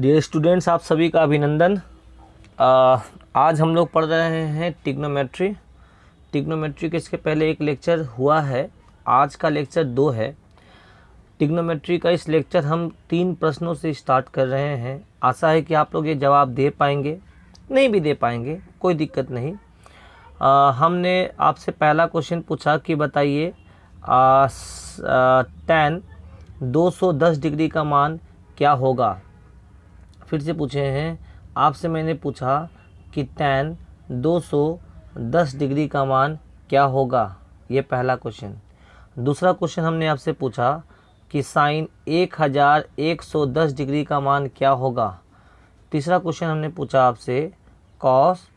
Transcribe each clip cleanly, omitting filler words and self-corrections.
Dear students, आप सभी का अभिनंदन। आज हम लोग पढ़ रहे हैं टिग्नोमेट्री। टिग्नोमेट्री के इसके पहले एक लेक्चर हुआ है, आज का लेक्चर 2 है। टिग्नोमेट्री का इस लेक्चर हम 3 प्रश्नों से स्टार्ट कर रहे हैं। आशा है कि आप लोग ये जवाब दे पाएंगे, नहीं भी दे पाएंगे कोई दिक्कत नहीं। हमने आपसे पहला क्वेश्चन पूछा कि बताइए tan 210 डिग्री का मान क्या होगा। फिर से पूछे हैं आपसे, मैंने पूछा कि tan 210 डिग्री का मान क्या होगा, ये पहला क्वेश्चन। दूसरा क्वेश्चन हमने आपसे पूछा कि साइन 1110 डिग्री का मान क्या होगा। तीसरा क्वेश्चन हमने पूछा आपसे कॉस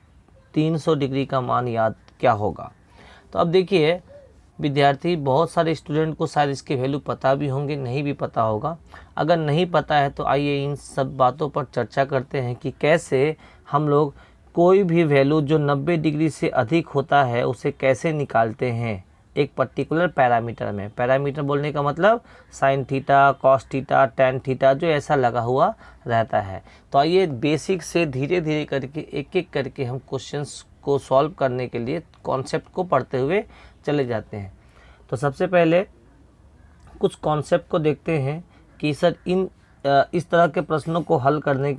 300 डिग्री का मान याद क्या होगा। तो अब देखिए विद्यार्थी, बहुत सारे स्टूडेंट को शायद इसके वैल्यू पता भी होंगे, नहीं भी पता होगा। अगर नहीं पता है तो आइए इन सब बातों पर चर्चा करते हैं कि कैसे हम लोग कोई भी वैल्यू जो 90 डिग्री से अधिक होता है उसे कैसे निकालते हैं एक पर्टिकुलर पैरामीटर में। पैरामीटर बोलने का मतलब sine theta, cos theta, tan theta, जो ऐसा लगा हुआ रहता है। तो आइए बेसिक से धीरे धीरे करके एक एक करके हम क्वेश्चंस को सॉल्व करने के लिए कॉन्सेप्ट को पढ़ते हुए चले जाते हैं। तो सबसे पहले कुछ कॉन्सेप्ट को देखते हैं कि सर इस तरह के प्रश्नों को हल करने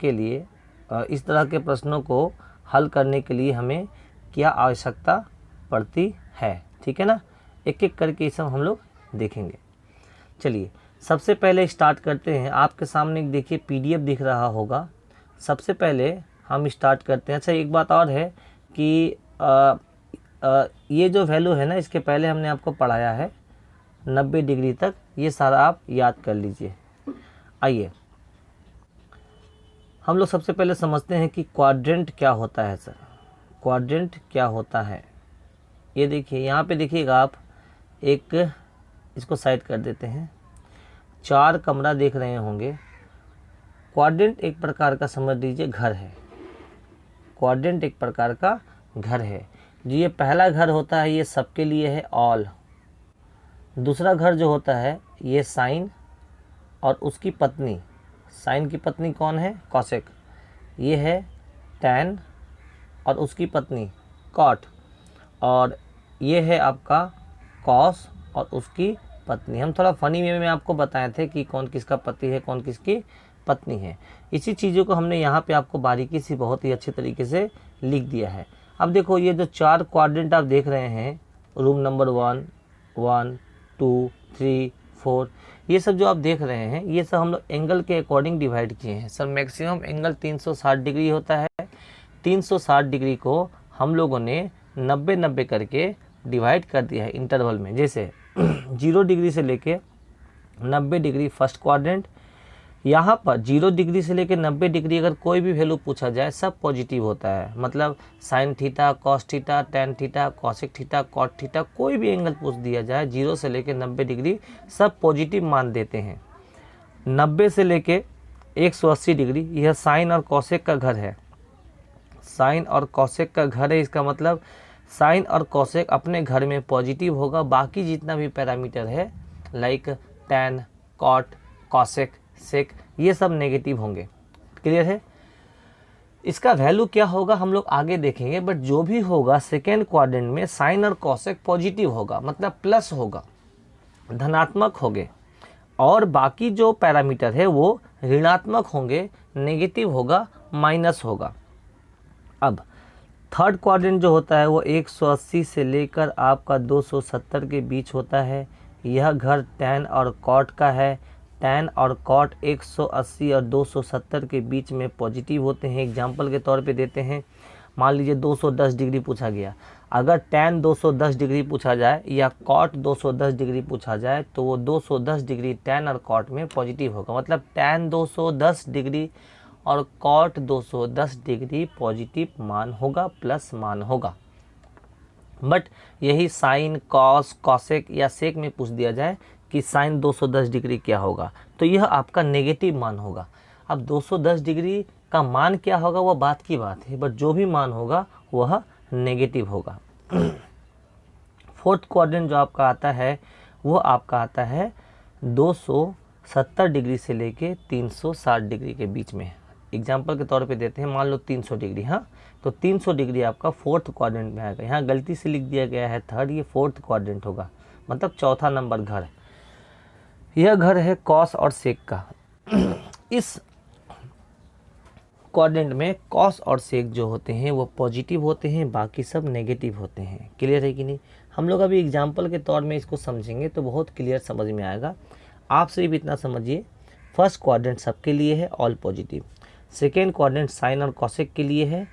के लिए हमें क्या आवश्यकता पड़ती है। ठीक है ना, एक एक करके ये सब हम लोग देखेंगे। चलिए सबसे पहले स्टार्ट करते हैं। आपके सामने देखिए PDF दिख रहा होगा। सबसे पहले हम स्टार्ट करते हैं। अच्छा, एक बात और है कि ये जो वैल्यू है ना, इसके पहले हमने आपको पढ़ाया है 90 डिग्री तक, ये सारा आप याद कर लीजिए। आइए हम लोग सबसे पहले समझते हैं कि क्वाड्रेंट क्या होता है। सर क्वाड्रेंट क्या होता है, ये देखिए यहाँ पे देखिएगा आप, एक इसको साइड कर देते हैं। 4 कमरा देख रहे होंगे। क्वाड्रेंट एक प्रकार का समझ लीजिए घर है। क्वाड्रेंट एक प्रकार का घर है। जो ये पहला घर होता है ये सबके लिए है ऑल। दूसरा घर जो होता है ये साइन और उसकी पत्नी, साइन की पत्नी कौन है, कॉसेक। ये है टैन और उसकी पत्नी कॉट। और ये है आपका कॉस और उसकी पत्नी। हम थोड़ा फनी वे में आपको बताए थे कि कौन किसका पति है, कौन किसकी पत्नी है। इसी चीज़ों को हमने यहाँ पे आपको बारीकी से बहुत ही अच्छे तरीके से लिख दिया है। अब देखो ये जो 4 क्वाड्रेंट आप देख रहे हैं, रूम नंबर 1, 1, 2, 3, 4, ये सब जो आप देख रहे हैं ये सब हम लोग एंगल के अकॉर्डिंग डिवाइड किए हैं। सर मैक्सिमम एंगल 360 डिग्री होता है। 360 डिग्री को हम लोगों ने 90-90 करके डिवाइड कर दिया है इंटरवल में। जैसे 0 डिग्री से लेके 90 डिग्री फर्स्ट क्वाड्रेंट। यहाँ पर 0 डिग्री से लेकर 90 डिग्री अगर कोई भी वैल्यू पूछा जाए सब पॉजिटिव होता है। मतलब sine theta, cos theta, tan theta, cosec theta, cot theta, कोई भी एंगल पूछ दिया जाए 0 से लेकर 90 डिग्री सब पॉजिटिव मान देते हैं। 90 से लेकर 180 डिग्री यह साइन और कॉसेक का घर है। साइन और कॉसेक का घर है, इसका मतलब साइन और कॉसेक अपने घर में पॉजिटिव होगा। बाकी जितना भी पैरामीटर है लाइक टैन, कॉट, कॉसेक, सेक, ये सब नेगेटिव होंगे। क्लियर है। इसका वैल्यू क्या होगा हम लोग आगे देखेंगे, बट जो भी होगा सेकेंड क्वाड्रेंट में साइन और कॉसेक पॉजिटिव होगा, मतलब प्लस होगा, धनात्मक होंगे। और बाकी जो पैरामीटर है वो ऋणात्मक होंगे, नेगेटिव होगा, माइनस होगा। अब थर्ड क्वाड्रेंट जो होता है वो 180 से लेकर आपका 270 के बीच होता है। यह घर टैन और कॉट का है। टैन और कॉट 180 और 270 के बीच में पॉजिटिव होते हैं। एग्जाम्पल के तौर पे देते हैं, मान लीजिए 210 डिग्री पूछा गया। अगर टैन 210 डिग्री पूछा जाए या कॉट 210 डिग्री पूछा जाए तो वो 210 डिग्री टैन और कॉट में पॉजिटिव होगा। मतलब टैन 210 डिग्री और कॉट 210 डिग्री पॉजिटिव मान होगा, प्लस मान होगा। बट यही साइन, कॉस, कॉसेक या सेक में पूछ दिया जाए कि साइन 210 डिग्री क्या होगा तो यह आपका नेगेटिव मान होगा। अब 210 डिग्री का मान क्या होगा वह बात की बात है, बट जो भी मान होगा वह नेगेटिव होगा। फोर्थ क्वाड्रेंट जो आपका आता है वो आपका आता है 270 डिग्री से लेके 360 डिग्री के बीच में। एग्जाम्पल के तौर पे देते हैं, मान लो 300 डिग्री, हाँ, तो 300 डिग्री आपका फोर्थ क्वाड्रेंट में आएगा। यहाँ गलती से लिख दिया गया है थर्ड, ये फोर्थ क्वाड्रेंट होगा, मतलब चौथा नंबर घर। यह घर है कॉस और सेक का। इस क्वाड्रेंट में कॉस और सेक जो होते हैं वो पॉजिटिव होते हैं, बाकी सब नेगेटिव होते हैं। क्लियर है कि नहीं? हम लोग अभी एग्जाम्पल के तौर में इसको समझेंगे तो बहुत क्लियर समझ में आएगा। आप सिर्फ इतना समझिए, फर्स्ट क्वाड्रेंट सबके लिए है all positive, second quadrant sine और कॉसेक के लिए है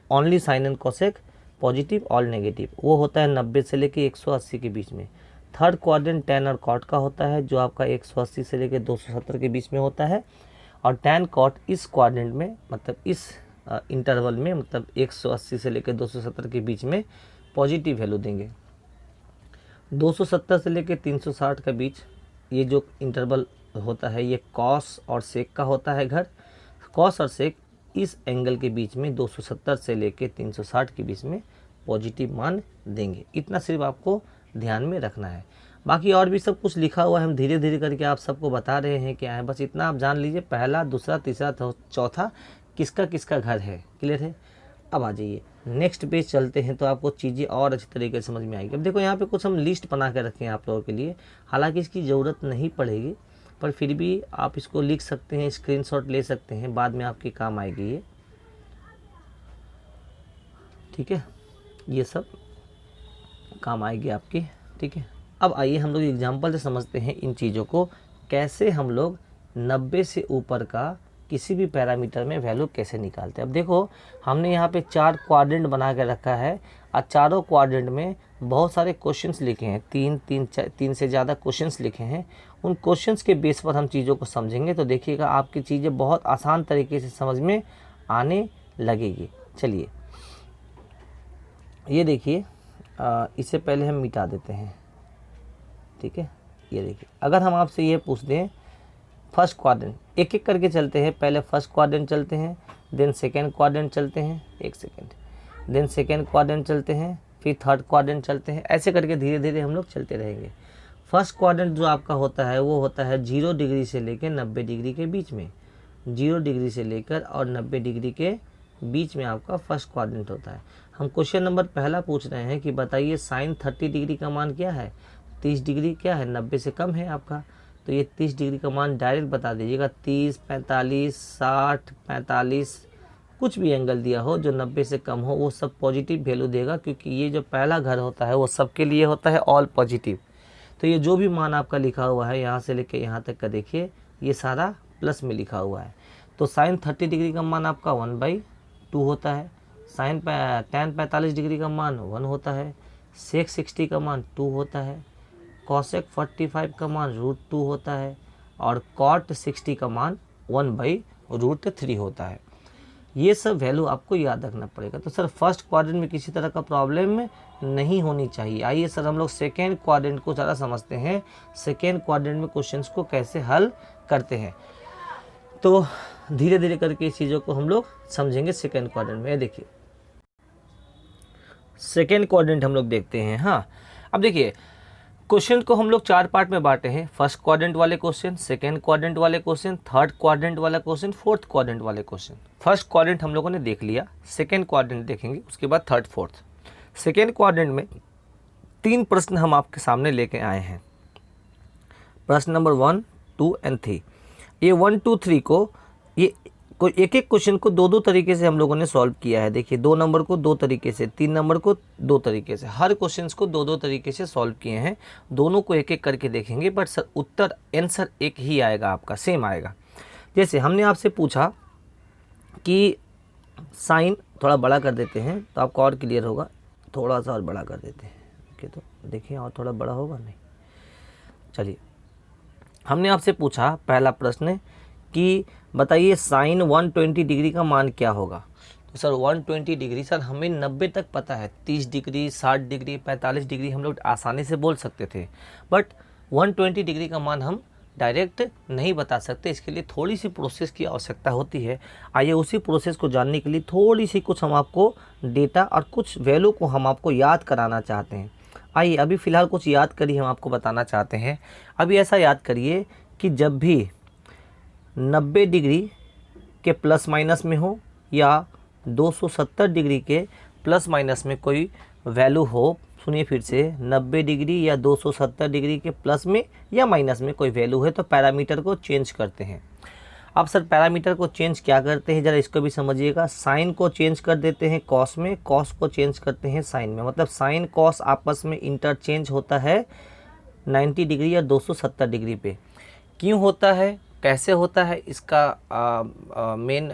only sine and cosec positive all negative, वो होता है 90 से लेके 180 के बीच में। थर्ड क्वाड्रेंट टैन और कॉट का होता है, जो आपका 180 से लेके 270 के बीच में होता है। और टैन कॉट इस क्वाड्रेंट में, मतलब इस इंटरवल में, मतलब 180 से लेकर 270 के बीच में पॉजिटिव वैल्यू देंगे। 270 से लेकर 360 के बीच ये जो इंटरवल होता है ये कॉस और सेक का होता है घर। कॉस और सेक इस एंगल के बीच में 270 से लेकर 360 के बीच में पॉजिटिव मान देंगे। इतना सिर्फ आपको ध्यान में रखना है। बाकी और भी सब कुछ लिखा हुआ है, हम धीरे धीरे करके आप सबको बता रहे हैं क्या है, बस इतना आप जान लीजिए, पहला, दूसरा, तीसरा, चौथा किसका किसका घर है। क्लियर है? अब आ जाइए नेक्स्ट पेज चलते हैं तो आपको चीज़ें और अच्छी तरीके से समझ में आएगी। अब देखो यहाँ पे कुछ हम लिस्ट बना के रखे हैं आप लोगों के लिए, हालांकि इसकी ज़रूरत नहीं पड़ेगी, पर फिर भी आप इसको लिख सकते हैं, स्क्रीनशॉट ले सकते हैं, बाद में आपके काम आएगी ये। ठीक है, ये सब काम आएगी आपकी। ठीक है, अब आइए हम लोग एग्जाम्पल से समझते हैं इन चीज़ों को, कैसे हम लोग 90 से ऊपर का किसी भी पैरामीटर में वैल्यू कैसे निकालते हैं। अब देखो हमने यहाँ पे 4 क्वाड्रेंट बना के रखा है और चारों क्वाड्रेंट में बहुत सारे क्वेश्चंस लिखे हैं, तीन से ज़्यादा क्वेश्चंस लिखे हैं। उन क्वेश्चंस के बेस पर हम चीज़ों को समझेंगे तो देखिएगा आपकी चीज़ें बहुत आसान तरीके से समझ में आने लगेगी। चलिए ये देखिए, इससे पहले हम मिटा देते हैं। ठीक है, ये देखिए, अगर हम आपसे ये पूछ दें फर्स्ट क्वाड्रेंट, एक एक करके चलते हैं, पहले फर्स्ट क्वाड्रेंट चलते हैं, देन सेकेंड क्वाड्रेंट चलते हैं, एक सेकेंड, देन सेकेंड क्वाड्रेंट चलते हैं, फिर थर्ड क्वाड्रेंट चलते हैं, ऐसे करके धीरे धीरे हम लोग चलते रहेंगे। फर्स्ट क्वाड्रेंट जो आपका होता है वो होता है 0 डिग्री से लेकर 90 डिग्री के बीच में, 0 डिग्री से लेकर और 90 डिग्री के बीच में आपका फर्स्ट क्वाड्रेंट होता है। हम क्वेश्चन नंबर पहला पूछ रहे हैं कि बताइए साइन 30 डिग्री का मान क्या है, 30 डिग्री क्या है, 90 से कम है आपका, तो ये 30 डिग्री का मान डायरेक्ट बता दीजिएगा। 30, 45, 60, 45, कुछ भी एंगल दिया हो जो 90 से कम हो वो सब पॉजिटिव वैल्यू देगा, क्योंकि ये जो पहला घर होता है वो सबके लिए होता है ऑल पॉजिटिव। तो ये जो भी मान आपका लिखा हुआ है यहाँ से लेके यहाँ तक का देखिए ये सारा प्लस में लिखा हुआ है। तो साइन 30 डिग्री का मान आपका 1/2 होता है, साइन टैन 45 डिग्री का मान 1 होता है, सेक 60 का मान 2 होता है, कॉसेक 45 का मान √2 होता है और कॉट 60 का मान 1/√3 होता है। ये सब वैल्यू आपको याद रखना पड़ेगा। तो सर फर्स्ट क्वाड्रेंट में किसी तरह का प्रॉब्लम नहीं होनी चाहिए। आइए सर हम लोग सेकेंड क्वाड्रेंट को ज़रा समझते हैं, सेकेंड क्वाड्रेंट में क्वेश्चंस को कैसे हल करते हैं। तो धीरे धीरे करके इस चीज़ों को हम लोग समझेंगे। सेकेंड क्वाड्रेंट में देखिए, सेकेंड क्वाड्रेंट हम लोग देखते हैं। हाँ, अब देखिए क्वेश्चन को हम लोग 4 पार्ट में बांटे हैं, फर्स्ट क्वाड्रेंट वाले क्वेश्चन, सेकेंड क्वाड्रेंट वाले क्वेश्चन, थर्ड क्वाड्रेंट वाला क्वेश्चन, फोर्थ क्वाड्रेंट वाले क्वेश्चन। फर्स्ट क्वाड्रेंट हम लोगों ने देख लिया, सेकेंड क्वाड्रेंट देखेंगे, उसके बाद थर्ड, फोर्थ। सेकेंड क्वाड्रेंट में 3 प्रश्न हम आपके सामने लेके आए हैं। प्रश्न नंबर 1, 2 एंड 3। ये 1, 2, 3 को ये एक एक क्वेश्चन को 2-2 तरीके से हम लोगों ने सॉल्व किया है। देखिए 2 नंबर को 2 तरीके से, 3 नंबर को 2 तरीके से, हर क्वेश्चन को 2-2 तरीके से सॉल्व किए हैं। दोनों को एक एक करके देखेंगे, बट सर उत्तर आंसर एक ही आएगा, आपका सेम आएगा। जैसे हमने आपसे पूछा कि साइन थोड़ा बड़ा कर देते हैं तो आपको और क्लियर होगा, थोड़ा सा और बड़ा कर देते हैं। ओके, तो देखिए और थोड़ा बड़ा होगा नहीं। चलिए हमने आपसे पूछा पहला प्रश्न कि बताइए साइन 120 डिग्री का मान क्या होगा। तो सर 120 डिग्री, सर हमें 90 तक पता है, 30 डिग्री, 60 डिग्री, 45 डिग्री हम लोग आसानी से बोल सकते थे, बट 120 डिग्री का मान हम डायरेक्ट नहीं बता सकते। इसके लिए थोड़ी सी प्रोसेस की आवश्यकता होती है। आइए उसी प्रोसेस को जानने के लिए थोड़ी सी कुछ हम आपको डेटा और कुछ वैल्यू को हम आपको याद कराना चाहते हैं। आइए अभी फ़िलहाल कुछ याद करिए, हम आपको बताना चाहते हैं। अभी ऐसा याद करिए कि जब भी 90 डिग्री के प्लस माइनस में हो या 270 डिग्री के प्लस माइनस में कोई वैल्यू हो, सुनिए फिर से, 90 डिग्री या 270 डिग्री के प्लस में या माइनस में कोई वैल्यू है तो पैरामीटर को चेंज करते हैं। अब सर पैरामीटर को चेंज क्या करते हैं, ज़रा इसको भी समझिएगा। साइन को चेंज कर देते हैं कॉस में, कॉस को चेंज करते हैं साइन में, मतलब साइन कॉस आपस में इंटरचेंज होता है 90 डिग्री या 270 डिग्री पे। क्यों होता है, कैसे होता है, इसका मेन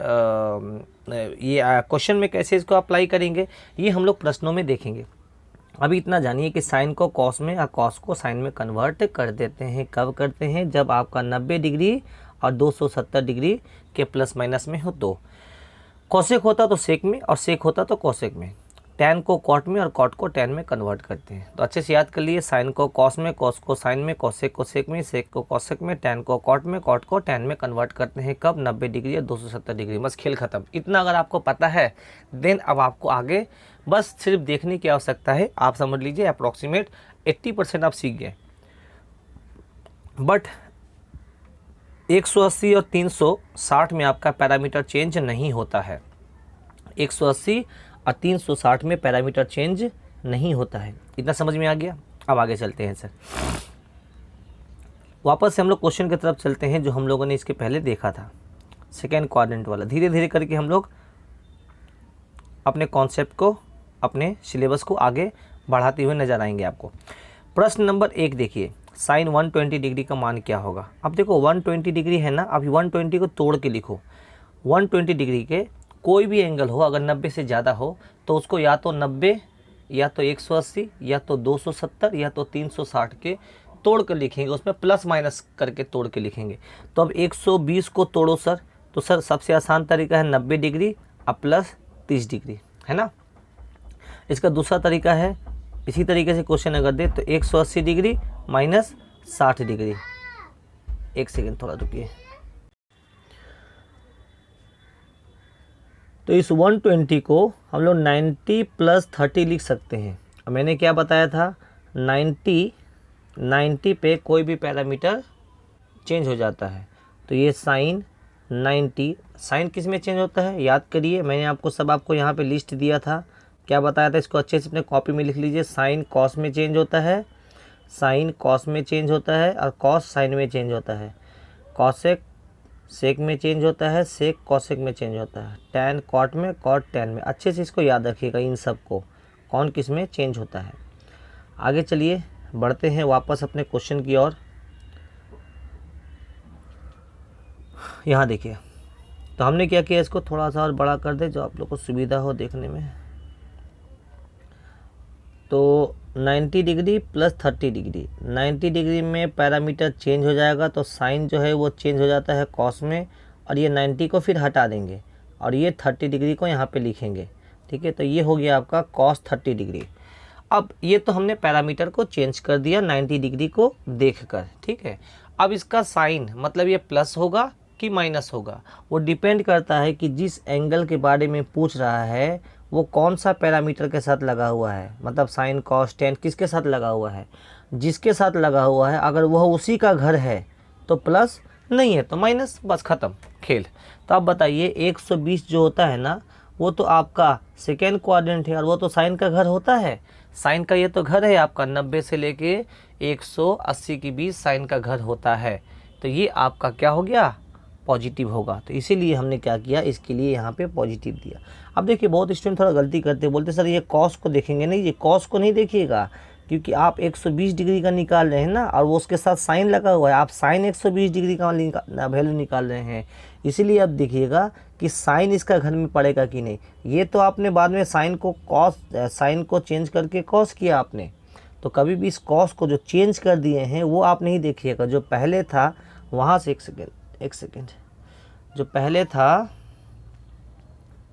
ये क्वेश्चन में कैसे इसको अप्लाई करेंगे ये हम लोग प्रश्नों में देखेंगे। अभी इतना जानिए कि साइन को कॉस में या कॉस को साइन में कन्वर्ट कर देते हैं। कब करते हैं, जब आपका 90 डिग्री और 270 डिग्री के प्लस माइनस में हो तो। कोसेक होता तो सेक में और सेक होता तो कोसेक में। टैन को कॉट में और कॉट को टैन में कन्वर्ट करते हैं। तो अच्छे से याद कर लिए, साइन को कॉस में, कॉस को साइन में, कोसेक को सेक में, सेक को कोसेक में, टैन को कॉट में, कॉट को टैन में कन्वर्ट करते हैं। कब, 90 डिग्री या 270 डिग्री। बस खेल खत्म। इतना अगर आपको पता है देन अब आपको आगे बस सिर्फ देखने की आवश्यकता है। आप समझ लीजिए अप्रॉक्सीमेट 80% आप सीख गए। बट 180 और 360 में आपका पैरामीटर चेंज नहीं होता है। 180 और 360 में पैरामीटर चेंज नहीं होता है। इतना समझ में आ गया। अब आगे चलते हैं सर, वापस से हम लोग क्वेश्चन की तरफ चलते हैं जो हम लोगों ने इसके पहले देखा था, सेकेंड क्वाड्रेंट वाला। धीरे धीरे करके हम लोग अपने कॉन्सेप्ट को, अपने सिलेबस को आगे बढ़ाते हुए नजर आएंगे आपको। प्रश्न नंबर 1 देखिए, साइन 120 डिग्री का मान क्या होगा। अब देखो 120 डिग्री है ना, अभी 120 को तोड़ के लिखो। 120 डिग्री के कोई भी एंगल हो, अगर 90 से ज़्यादा हो तो उसको या तो 90 या तो 180 या तो 270 या तो 360 के तोड़ कर लिखेंगे, उसमें प्लस माइनस करके तोड़ के लिखेंगे। तो अब 120 को तोड़ो सर, तो सर सबसे आसान तरीका है 90 डिग्री और प्लस 30 डिग्री, है ना। इसका दूसरा तरीका है, इसी तरीके से क्वेश्चन अगर दे तो 180 डिग्री माइनस 60 डिग्री। एक सेकेंड थोड़ा रुकिए। तो इस 120 को हम लोग 90 प्लस 30 लिख सकते हैं। अब मैंने क्या बताया था, 90 पे कोई भी पैरामीटर चेंज हो जाता है। तो ये साइन 90, साइन किस में चेंज होता है याद करिए, मैंने आपको सब आपको यहाँ पे लिस्ट दिया था। क्या बताया था, इसको अच्छे से अपने कॉपी में लिख लीजिए। साइन कॉस में चेंज होता है, साइन कॉस में चेंज होता है और कॉस साइन में चेंज होता है। कॉसेक सेक में चेंज होता है, सेक कॉसेक में चेंज होता है। टैन कॉट में, कॉट टैन में। अच्छे से इसको याद रखिएगा इन सब को, कौन किस में चेंज होता है। आगे चलिए बढ़ते हैं वापस अपने क्वेश्चन की ओर। यहाँ देखिए, तो हमने क्या किया, इसको थोड़ा सा और बड़ा कर दे जो आप लोग को सुविधा हो देखने में। तो 90 डिग्री प्लस 30 डिग्री, 90 डिग्री में पैरामीटर चेंज हो जाएगा तो साइन जो है वो चेंज हो जाता है कॉस में, और ये 90 को फिर हटा देंगे और ये 30 डिग्री को यहाँ पे लिखेंगे। ठीक है, तो ये हो गया आपका कॉस 30 डिग्री। अब ये तो हमने पैरामीटर को चेंज कर दिया 90 डिग्री को देखकर। ठीक है, अब इसका साइन मतलब ये प्लस होगा कि माइनस होगा, वो डिपेंड करता है कि जिस एंगल के बारे में पूछ रहा है वो कौन सा पैरामीटर के साथ लगा हुआ है। मतलब साइन कॉस टेन किसके साथ लगा हुआ है, जिसके साथ लगा हुआ है अगर वह उसी का घर है तो प्लस, नहीं है तो माइनस, बस ख़त्म खेल। तो आप बताइए 120 जो होता है ना वो तो आपका सेकेंड क्वाड्रेंट है और वो तो साइन का घर होता है। साइन का ये तो घर है आपका, 90 से लेके 180 के बीच साइन का घर होता है। तो ये आपका क्या हो गया, पॉजिटिव होगा। तो इसीलिए हमने क्या किया, इसके लिए यहाँ पे पॉजिटिव दिया। अब देखिए बहुत स्टूडेंट थोड़ा गलती करते हैं, बोलते सर ये कॉस को देखेंगे, नहीं ये कॉस को नहीं देखिएगा, क्योंकि आप 120 डिग्री का निकाल रहे हैं ना और वो उसके साथ साइन लगा हुआ है, आप साइन 120 डिग्री का वैल्यू निकाल रहे हैं। इसीलिए अब देखिएगा कि साइन इसका घर में पड़ेगा कि नहीं। ये तो आपने बाद में साइन को चेंज करके कॉस किया आपने, तो कभी भी इस कॉस को जो चेंज कर दिए हैं वो आप नहीं देखिएगा, जो पहले था वहाँ से एक सेकेंड जो पहले था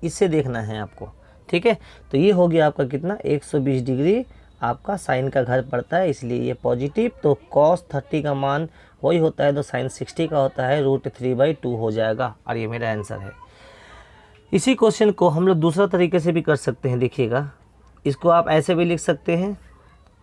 इससे देखना है आपको। ठीक है, तो ये हो गया आपका कितना, 120 डिग्री आपका साइन का घर पड़ता है, इसलिए ये पॉजिटिव। तो कॉस 30 का मान वही होता है तो साइन 60 का होता है, √3/2 हो जाएगा और ये मेरा आंसर है। इसी क्वेश्चन को हम लोग दूसरा तरीके से भी कर सकते हैं। देखिएगा, इसको आप ऐसे भी लिख सकते हैं,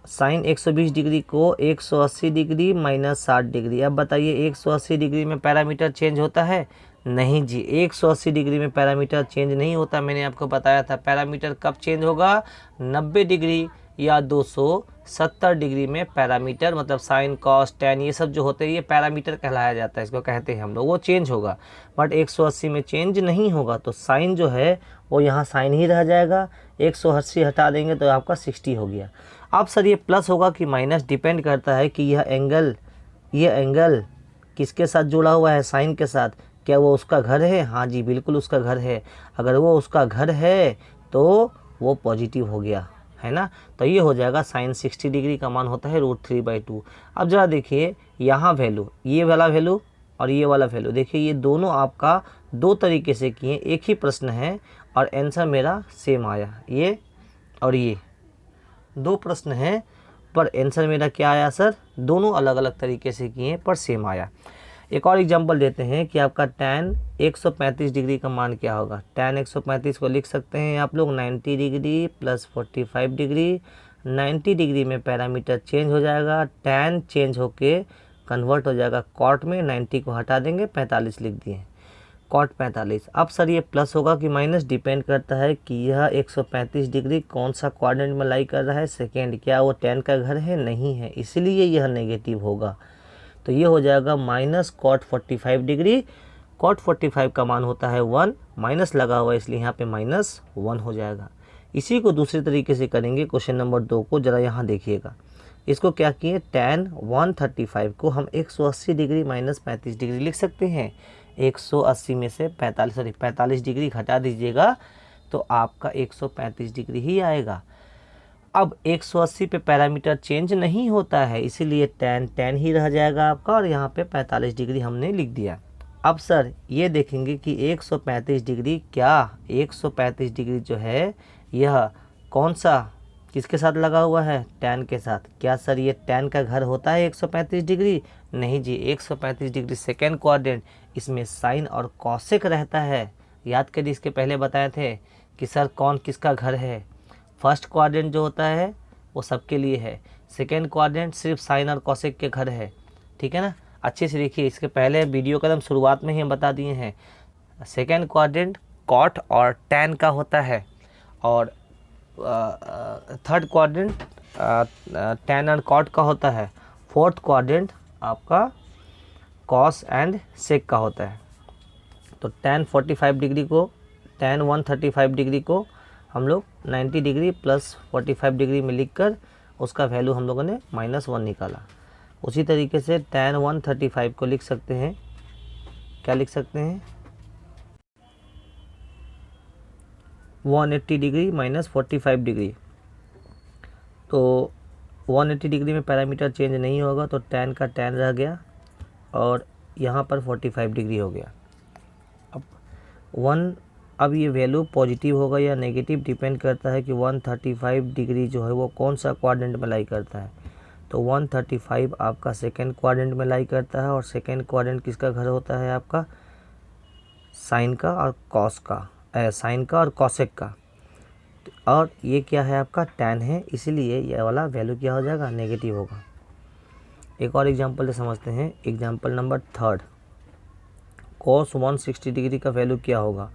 साइन 120 डिग्री को 180 डिग्री माइनस 60 डिग्री। अब बताइए 180 डिग्री में पैरामीटर चेंज होता है, नहीं जी, 180 डिग्री में पैरामीटर चेंज नहीं होता। मैंने आपको बताया था पैरामीटर कब चेंज होगा, 90 डिग्री या 270 डिग्री में पैरामीटर, मतलब साइन कॉस टैन ये सब जो होते हैं ये पैरामीटर कहलाया जाता है, इसको कहते हैं हम लोग, वो चेंज होगा। बट 180 में चेंज नहीं होगा, तो साइन जो है वो यहाँ साइन ही रह जाएगा। 180 हटा देंगे तो आपका 60 हो गया। अब सर ये प्लस होगा कि माइनस, डिपेंड करता है कि यह एंगल किसके साथ जुड़ा हुआ है, साइन के साथ। क्या वो उसका घर है? हाँ जी, बिल्कुल उसका घर है। अगर वो उसका घर है तो वो पॉजिटिव हो गया, है ना। तो ये हो जाएगा साइन 60 डिग्री का मान होता है √3/2। अब ज़रा देखिए यहाँ वैल्यू, ये वाला वैल्यू और ये वाला वैल्यू, देखिए ये दोनों आपका दो तरीके से किए, एक ही प्रश्न है और आंसर मेरा सेम आया। ये और ये दो प्रश्न हैं पर आंसर मेरा क्या आया सर, दोनों अलग अलग तरीके से किए पर सेम आया। एक और एग्जांपल देते हैं कि आपका tan 135 डिग्री का मान क्या होगा। tan 135 को लिख सकते हैं आप लोग 90 डिग्री प्लस 45 डिग्री। 90 डिग्री में पैरामीटर चेंज हो जाएगा, tan चेंज होके कन्वर्ट हो जाएगा कॉट में, 90 को हटा देंगे 45 लिख दिए, कॉट 45। अब सर ये प्लस होगा कि माइनस, डिपेंड करता है कि यह 135 डिग्री कौन सा क्वाड्रेंट में लाई कर रहा है, सेकेंड। क्या वो tan का घर है? नहीं है, इसलिए यह नेगेटिव होगा। तो ये हो जाएगा माइनस कॉट 45 डिग्री। कॉट 45 का मान होता है 1, माइनस लगा हुआ है इसलिए यहाँ पे -1 हो जाएगा। इसी को दूसरे तरीके से करेंगे क्वेश्चन नंबर 2 को, ज़रा यहाँ देखिएगा। इसको क्या किए, tan 135 को हम 180 डिग्री माइनस 35 डिग्री लिख सकते हैं। 180 में से 45 डिग्री घटा दीजिएगा तो आपका 135 डिग्री ही आएगा। अब 180 पे पैरामीटर चेंज नहीं होता है, इसीलिए tan ही रह जाएगा आपका, और यहाँ पे 45 डिग्री हमने लिख दिया। अब सर ये देखेंगे कि 135 डिग्री, क्या 135 डिग्री जो है यह कौन सा किसके साथ लगा हुआ है, tan के साथ। क्या सर ये tan का घर होता है 135 डिग्री? नहीं जी, 135 डिग्री सेकेंड क्वाड्रेंट, इसमें साइन और कॉसेक रहता है। याद करिए, इसके पहले बताए थे कि सर कौन किसका घर है। फर्स्ट क्वाड्रेंट जो होता है वो सबके लिए है, सेकेंड क्वाड्रेंट सिर्फ साइन और कॉसेक के घर है, ठीक है ना। अच्छे से देखिए, इसके पहले वीडियो का एकदम शुरुआत में ही हम बता दिए हैं। सेकेंड क्वाड्रेंट कॉट और टैन का होता है, और थर्ड क्वाड्रेंट टैन और कॉट का होता है। फोर्थ क्वाड्रेंट आपका कॉस एंड सेक का होता है। तो tan 45 डिग्री को, tan 135 डिग्री को हम लोग 90 डिग्री प्लस 45 डिग्री में लिखकर उसका वैल्यू हम लोगों ने -1 निकाला। उसी तरीके से tan 135 को लिख सकते हैं, क्या लिख सकते हैं, 180 डिग्री माइनस 45 डिग्री। तो 180 डिग्री में पैरामीटर चेंज नहीं होगा तो tan का tan रह गया और यहाँ पर 45 डिग्री हो गया। अब ये वैल्यू पॉजिटिव होगा या नेगेटिव, डिपेंड करता है कि 135 डिग्री जो है वो कौन सा क्वाड्रेंट में लाई करता है। तो 135 आपका सेकेंड क्वाड्रेंट में लाई करता है, और सेकेंड क्वाड्रेंट किसका घर होता है आपका, साइन का और कॉस का, साइन का और कॉसेक का। और ये क्या है आपका, tan है, इसीलिए ये वाला वैल्यू क्या हो जाएगा, नेगेटिव होगा। एक और एग्जांपल से समझते हैं, एग्जांपल नंबर 3। cos 160 डिग्री का वैल्यू क्या होगा,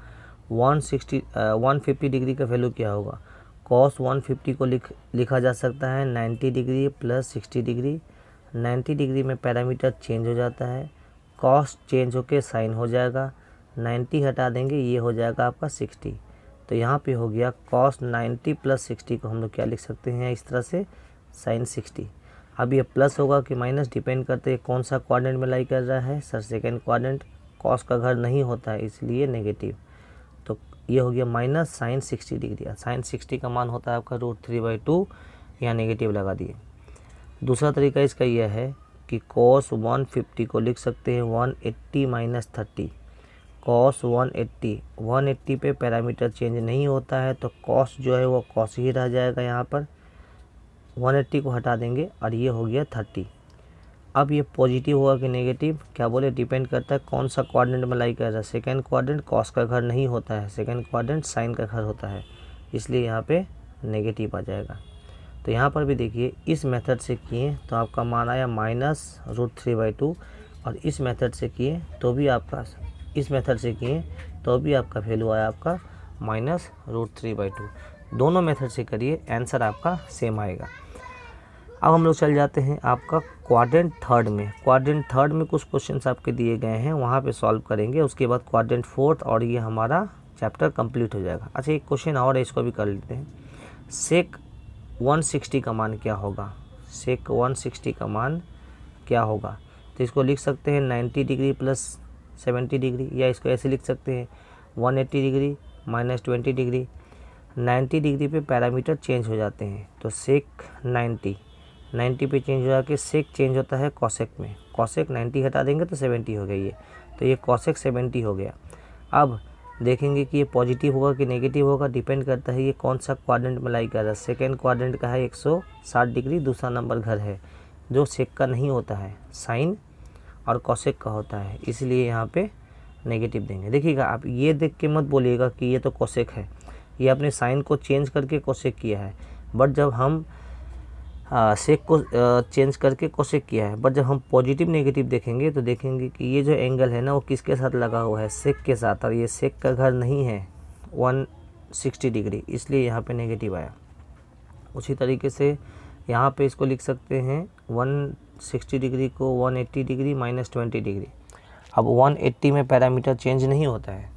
150 डिग्री का वैल्यू क्या होगा। cos 150 को लिखा जा सकता है 90 डिग्री प्लस 60 डिग्री। 90 डिग्री में पैरामीटर चेंज हो जाता है, cos चेंज होके साइन हो जाएगा, 90 हटा देंगे, ये हो जाएगा आपका 60। तो यहाँ पे हो गया cos 90 प्लस 60 को हम लोग क्या लिख सकते हैं इस तरह से, साइन 60। अब ये प्लस होगा कि माइनस, डिपेंड करते हैं कौन सा क्वाड्रेंट में लाई कर रहा है, सर सेकेंड क्वाड्रेंट। cos का घर नहीं होता है इसलिए नेगेटिव। तो ये हो गया माइनस साइन 60 डिग्री। साइन 60 का मान होता है आपका √3/2, यहाँ नेगेटिव लगा दिए। दूसरा तरीका इसका यह है कि cos 150 को लिख सकते हैं 180 माइनस 30। cos 180 पे पैरामीटर चेंज नहीं होता है तो cos जो है वो cos ही रह जाएगा, यहाँ पर 180 को हटा देंगे और ये हो गया 30। अब ये पॉजिटिव होगा कि नेगेटिव, क्या बोले, डिपेंड करता है कौन सा क्वाड्रेंट में लाई कर रहा है। सेकेंड क्वाड्रेंट कॉस का घर नहीं होता है, सेकेंड क्वाड्रेंट साइन का घर होता है, इसलिए यहाँ पे नेगेटिव आ जाएगा। तो यहाँ पर भी देखिए, इस मेथड से किए तो आपका मान आया -√3/2, और इस मेथड से किए तो भी आपका इस मेथड से किए तो भी आपका वैल्यू आया आपका -√3/2। दोनों मेथड से करिए, आंसर आपका सेम आएगा। अब हम लोग चल जाते हैं आपका क्वाड्रेंट थर्ड में। क्वाड्रेंट थर्ड में कुछ क्वेश्चंस आपके दिए गए हैं, वहाँ पे सॉल्व करेंगे। उसके बाद क्वाड्रेंट फोर्थ और ये हमारा चैप्टर कंप्लीट हो जाएगा। अच्छा, एक क्वेश्चन और है, इसको भी कर लेते हैं। सेक 160 का मान क्या होगा? सेक 160 का मान क्या होगा? तो इसको लिख सकते हैं 90 डिग्री प्लस 70 डिग्री, या इसको ऐसे लिख सकते हैं 180 डिग्री माइनस 20 डिग्री। 90 डिग्री पे पैरामीटर चेंज हो जाते हैं, तो सेक 90 पे चेंज हो जाके सेक चेंज होता है कॉसेक में। कॉसेक 90 हटा देंगे तो 70 हो गई ये, तो ये कॉसेक 70 हो गया। अब देखेंगे कि ये पॉजिटिव होगा कि नेगेटिव होगा, डिपेंड करता है ये कौन सा क्वाड्रेंट में लाई कर रहा है। सेकेंड क्वाड्रेंट का है 160 डिग्री, दूसरा नंबर घर है जो सेक का नहीं होता है, साइन और कॉसेक का होता है, इसलिए यहाँ पे नेगेटिव देंगे। देखिएगा आप ये देख के मत बोलिएगा कि ये तो कॉसेक है, ये आपने साइन को चेंज करके कॉसेक किया है, बट जब हम सेक को चेंज करके कॉसेक किया है, बट जब हम पॉजिटिव नेगेटिव देखेंगे तो देखेंगे कि ये जो एंगल है ना वो किसके साथ लगा हुआ है, सेक के साथ, और ये सेक का घर नहीं है 160 डिग्री, इसलिए यहाँ पे नेगेटिव आया। उसी तरीके से यहाँ पे इसको लिख सकते हैं 160 डिग्री को 180 डिग्री माइनस 20 डिग्री। अब 180 में पैरामीटर चेंज नहीं होता है,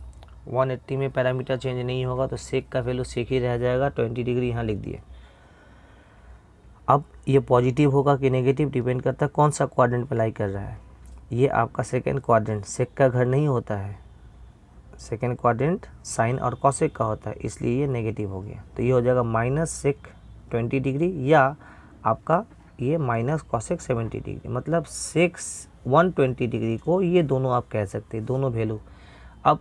180 में पैरामीटर चेंज नहीं होगा तो सेक का वैल्यू सेक ही रह जाएगा, 20 डिग्री यहाँ लिख दिए। अब ये पॉजिटिव होगा कि नेगेटिव डिपेंड करता है कौन सा क्वाड्रेंट पे लाई कर रहा है। ये आपका सेकेंड क्वाड्रेंट, सेक का घर नहीं होता है, सेकेंड क्वाड्रेंट साइन और कॉसेक का होता है, इसलिए ये नेगेटिव हो गया। तो ये हो जाएगा माइनस सेक 20 डिग्री या आपका ये माइनस कॉसेक 70 डिग्री, मतलब सेक 120 डिग्री को ये दोनों आप कह सकते हैं, दोनों वैल्यू। अब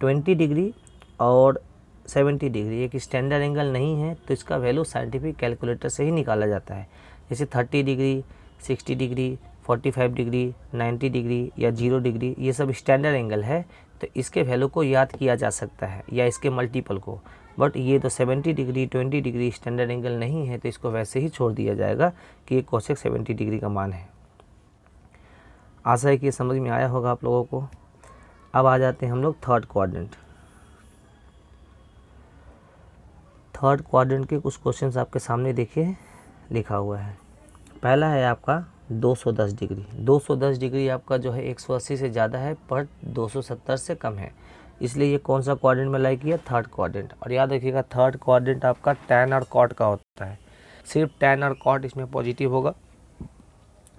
20 डिग्री और 70 डिग्री एक स्टैंडर्ड एंगल नहीं है, तो इसका वैल्यू साइंटिफिक कैलकुलेटर से ही निकाला जाता है। जैसे 30 डिग्री, 60 डिग्री, 45 डिग्री, 90 डिग्री या 0 डिग्री, ये सब स्टैंडर्ड एंगल है, तो इसके वैल्यू को याद किया जा सकता है या इसके मल्टीपल को। बट ये तो 70 डिग्री 20 डिग्री स्टैंडर्ड एंगल नहीं है, तो इसको वैसे ही छोड़ दिया जाएगा कि ये कोसेक 70 डिग्री का मान है। आशा है कि ये समझ में आया होगा आप लोगों को। अब आ जाते हैं हम लोग थर्ड क्वाड्रेंट। थर्ड क्वाड्रेंट के कुछ क्वेश्चंस आपके सामने देखिए लिखा हुआ है। पहला है आपका 210 डिग्री। 210 डिग्री आपका जो है 180 से ज़्यादा है पर 270 से कम है, इसलिए ये कौन सा क्वाड्रेंट में लाई किया? Third quadrant. और याद रखिएगा थर्ड क्वाड्रेंट आपका टैन और कॉट का होता है, सिर्फ टैन और कॉट इसमें पॉजिटिव होगा,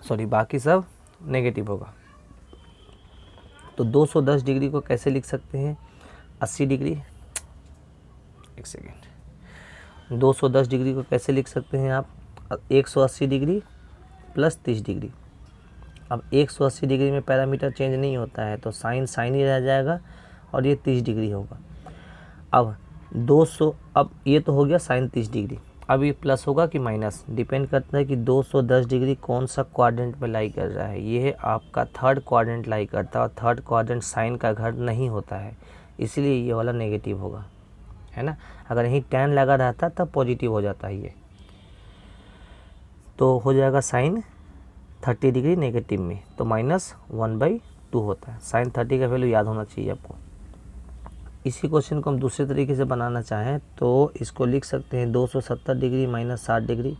बाकी सब नेगेटिव होगा। तो 210 डिग्री को कैसे लिख सकते हैं? 80 डिग्री, एक सेकेंड, 210 डिग्री को कैसे लिख सकते हैं आप? 180 डिग्री प्लस 30 डिग्री। अब 180 डिग्री में पैरामीटर चेंज नहीं होता है, तो साइन साइन ही रह जाएगा और ये 30 डिग्री होगा। अब 200, अब ये तो हो गया साइन 30 डिग्री। अब ये प्लस होगा कि माइनस, डिपेंड करता है कि 210 डिग्री कौन सा क्वाड्रेंट में लाई कर रहा है। ये आपका थर्ड क्वाड्रेंट लाई करता है और थर्ड क्वाड्रेंट साइन का घर नहीं होता है, इसलिए ये वाला नेगेटिव होगा, है ना। अगर यहीं टैन लगा रहता तब पॉजिटिव हो जाता है ये, तो हो जाएगा साइन 30 डिग्री नेगेटिव में, तो -1/2 होता है। साइन 30 का वैल्यू याद होना चाहिए आपको। इसी क्वेश्चन को हम दूसरे तरीके से बनाना चाहें तो इसको लिख सकते हैं 270 डिग्री माइनस 60 डिग्री।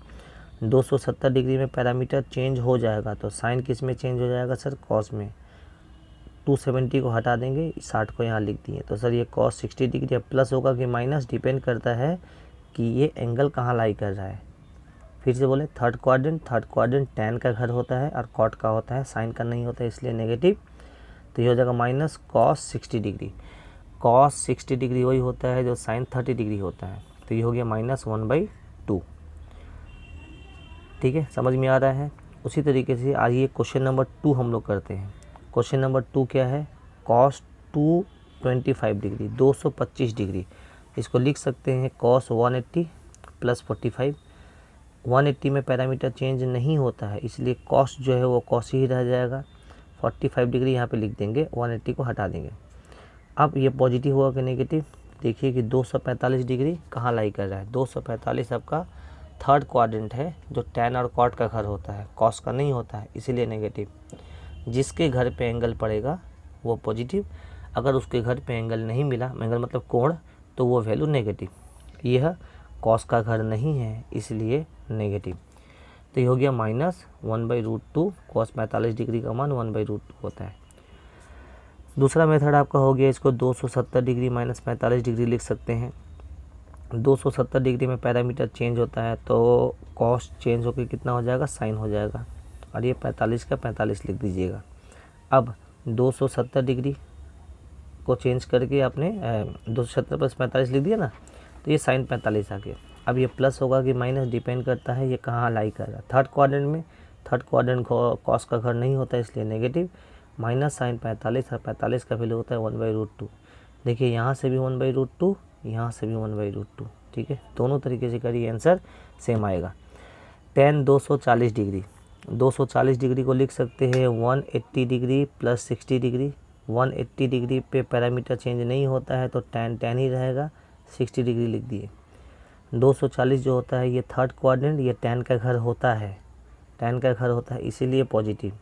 270 डिग्री में पैरामीटर चेंज हो जाएगा, तो साइन किस में चेंज हो जाएगा सर? कॉस में। 270 को हटा देंगे, 60 को यहाँ लिख दिए, तो सर ये कॉस 60 डिग्री। अब प्लस होगा कि माइनस, डिपेंड करता है कि ये एंगल कहाँ लाई कर रहा है। फिर से बोले, थर्ड क्वाड्रेंट टैन का घर होता है और कॉट का होता है, साइन का नहीं होता है, इसलिए नेगेटिव। तो ये हो जाएगा minus cos 60 degree. Cos 60 degree वही होता है जो साइन 30 डिग्री होता है, तो ये हो गया -1/2। ठीक है, समझ में आ रहा है। उसी तरीके से आइए क्वेश्चन नंबर 2 हम लोग करते हैं। क्वेश्चन नंबर 2 क्या है? Cos 225 degree, 225 degree. इसको लिख सकते हैं कॉस 180 प्लस 45। 180 में पैरामीटर चेंज नहीं होता है, इसलिए कॉस जो है वो कॉस ही रह जाएगा। 45 डिग्री यहाँ पे लिख देंगे, 180 को हटा देंगे। अब ये पॉजिटिव होगा कि नेगेटिव? देखिए कि 245 डिग्री कहाँ लाई कर रहा है। 245 आपका थर्ड क्वाड्रेंट है जो टैन और कॉट का घर होता है, कॉस का नहीं होता है, इसीलिए नेगेटिव। जिसके घर पे एंगल पड़ेगा वो पॉजिटिव। अगर उसके घर पे एंगल नहीं मिला, एंगल मतलब कोण, तो वो वैल्यू नेगेटिव। यह कॉस का घर नहीं है इसलिए नेगेटिव। तो ये हो गया -1/√2। कॉस 45 डिग्री का मान 1/√2 होता है। दूसरा मेथड आपका हो गया, इसको 270 डिग्री -45 डिग्री लिख सकते हैं। 270 डिग्री में पैरामीटर चेंज होता है तो कॉस चेंज होकर कितना हो जाएगा, साइन हो जाएगा। और ये 45 का 45 लिख दीजिएगा। अब 270 डिग्री को चेंज करके आपने 270 + 45 लिख दिया ना, तो ये साइन 45 आ गया। अब ये प्लस होगा कि माइनस, डिपेंड करता है ये कहाँ लाई कर रहा है। थर्ड क्वाड्रेंट में, थर्ड क्वाड्रेंट कॉस का घर नहीं होता इसलिए नेगेटिव, माइनस साइन 45, और 45 का वैल्यू होता है 1/√2। देखिए यहाँ से भी 1/√2, यहाँ से भी 1/√2। ठीक है, दोनों तरीके से करिए, आंसर सेम आएगा। tan 240 डिग्री, 240 डिग्री को लिख सकते हैं 180 डिग्री + 60 डिग्री। 180 डिग्री पे पैरामीटर चेंज नहीं होता है तो tan ही रहेगा, 60 डिग्री लिख दिए। 240 जो होता है ये थर्ड क्वाड्रेंट, ये tan का घर होता है, tan का घर होता है इसीलिए पॉजिटिव।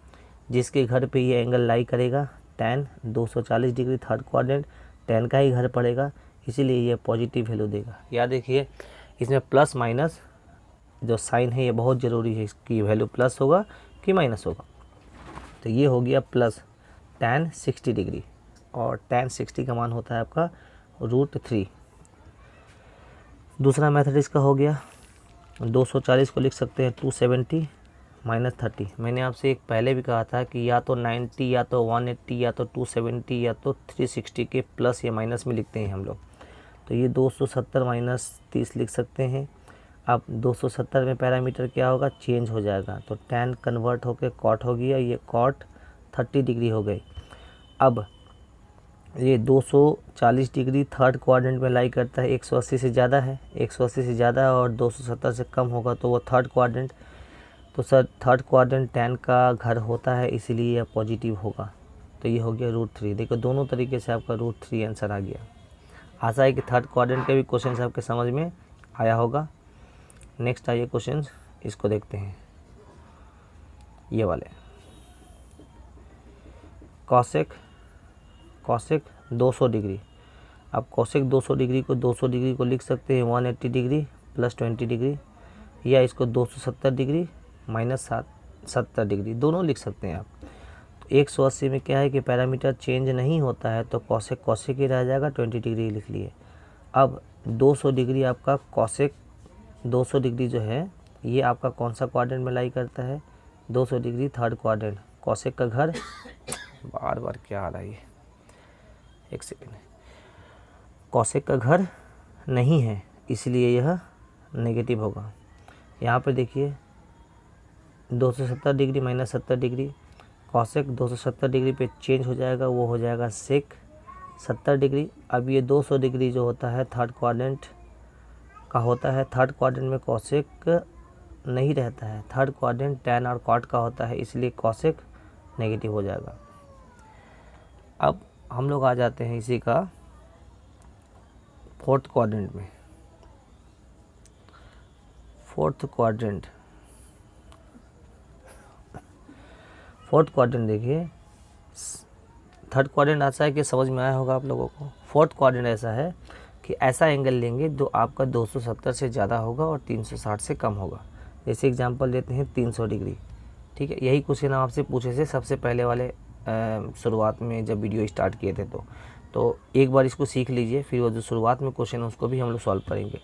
जिसके घर पे ये एंगल लाई करेगा tan 240 degree third quadrant, tan का ही घर पड़ेगा इसीलिए ये पॉजिटिव वैल्यू देगा। याद रखिए इसमें प्लस माइनस जो साइन है ये बहुत ज़रूरी है, इसकी वैल्यू प्लस होगा कि माइनस होगा। तो ये हो गया प्लस tan 60 डिग्री, और tan 60 का मान होता है आपका √3। दूसरा मेथड इसका हो गया, 240 को लिख सकते हैं 270 - 30। मैंने आपसे एक पहले भी कहा था कि या तो 90 या तो 180 या तो 270 या तो 360 के प्लस या माइनस में लिखते हैं हम लोग। तो ये 270 - 30 लिख सकते हैं। अब 270 में पैरामीटर क्या होगा, चेंज हो जाएगा, तो tan कन्वर्ट होकर कॉट हो गया, ये कॉट 30 डिग्री हो गई। अब ये 240 डिग्री थर्ड क्वाड्रेंट में लाई करता है, 180 से ज़्यादा है, 180 से ज़्यादा है और 270 से कम होगा तो वो थर्ड क्वाड्रेंट। तो सर थर्ड क्वाड्रेंट tan का घर होता है इसीलिए यह पॉजिटिव होगा। तो ये हो गया √3। देखो दोनों तरीके से आपका √3 आंसर आ गया। आशा है कि थर्ड क्वाड्रेंट के भी क्वेश्चन आपके समझ में आया होगा। नेक्स्ट आइए क्वेश्चन, इसको देखते हैं, ये वाले। Cosec 200 degree. अब कॉसेक 200 डिग्री को लिख सकते हैं 180 डिग्री + 20 डिग्री, या इसको 270 डिग्री - 70 डिग्री, दोनों लिख सकते हैं आप। तो 180 में क्या है कि पैरामीटर चेंज नहीं होता है तो कॉसेक ही रह जाएगा, 20 डिग्री लिख लिए। अब 200 डिग्री आपका कॉसेक 200 डिग्री जो है ये आपका कौन सा क्वाड्रेंट में लाई करता है, 200 डिग्री थर्ड क्वाड्रेंट। कॉसेक का घर बार बार क्या आ रहा है, एक सेकेंड, कॉसेक का घर नहीं है इसलिए यह नेगेटिव होगा। यहाँ पर देखिए 270 डिग्री - 70 डिग्री, कॉसेक 270 डिग्री पे चेंज हो जाएगा, वो हो जाएगा सेक 70 डिग्री। अब ये 200 डिग्री जो होता है थर्ड क्वाड्रेंट का होता है, थर्ड क्वाड्रेंट में कॉसेक नहीं रहता है, थर्ड क्वाड्रेंट tan और कॉट का होता है इसलिए कॉसेक नेगेटिव हो जाएगा। अब हम लोग आ जाते हैं इसी का फोर्थ क्वाड्रेंट में। फोर्थ क्वाड्रेंट देखिए, थर्ड क्वाड्रेंट ऐसा है कि समझ में आया होगा आप लोगों को। फोर्थ क्वाड्रेंट ऐसा है कि ऐसा एंगल लेंगे जो आपका 270 से ज़्यादा होगा और 360 से कम होगा। जैसे एग्जांपल लेते हैं 300 डिग्री, ठीक है। यही क्वेश्चन आपसे पूछे थे सबसे पहले वाले शुरुआत में जब वीडियो स्टार्ट किए थे, तो एक बार इसको सीख लीजिए, फिर वो जो शुरुआत में क्वेश्चन है उसको भी हम लोग सॉल्व करेंगे।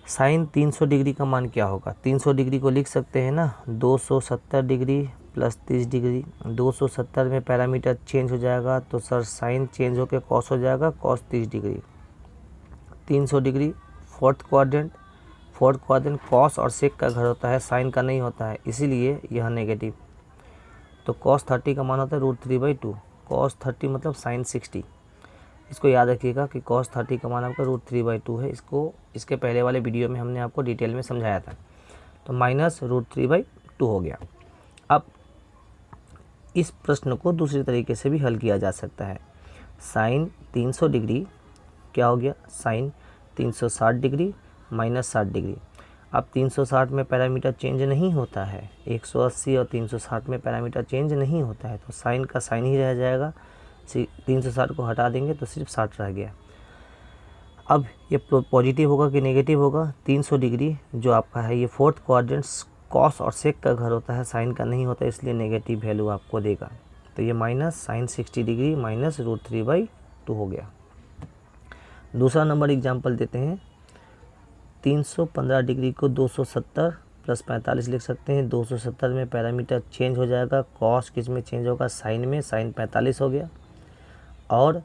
साइन 300 डिग्री का मान क्या होगा, 300 डिग्री को लिख सकते हैं ना 270 डिग्री + 30 डिग्री। 270 में पैरामीटर चेंज हो जाएगा तो सर साइन चेंज होकर कॉस हो जाएगा, cos 30 degree. 300 degree fourth quadrant cos और सेक का घर होता है, साइन का नहीं होता है इसीलिए यह नेगेटिव। तो कॉस 30 का मान होता है √3/2, कॉस 30 मतलब साइन 60। इसको याद रखिएगा कि कॉस 30 का मान आपका √3/2 है। इसके पहले वाले वीडियो में हमने आपको डिटेल में समझाया था। तो -√3/2 हो गया। अब इस प्रश्न को दूसरे तरीके से भी हल किया जा सकता है। साइन 300 डिग्री क्या हो गया, साइन 360 डिग्री - 60 डिग्री। अब 360 में पैरामीटर चेंज नहीं होता है, 180 और 360 में पैरामीटर चेंज नहीं होता है तो साइन का साइन ही रह जाएगा, 360 को हटा देंगे तो सिर्फ 60 रह गया। अब ये पॉजिटिव होगा कि नेगेटिव होगा? 300 डिग्री जो आपका है ये फोर्थ क्वाड्रेंट कॉस और सेक का घर होता है, साइन का नहीं होता, इसलिए नेगेटिव वैल्यू आपको देगा। तो ये माइनस साइन 60 डिग्री माइनस √3/2 हो गया। दूसरा नंबर एग्जाम्पल देते हैं। 315 डिग्री को 270 प्लस 45 लिख सकते हैं। 270 में पैरामीटर चेंज हो जाएगा, कॉस किस में चेंज होगा? साइन में, साइन 45 हो गया। और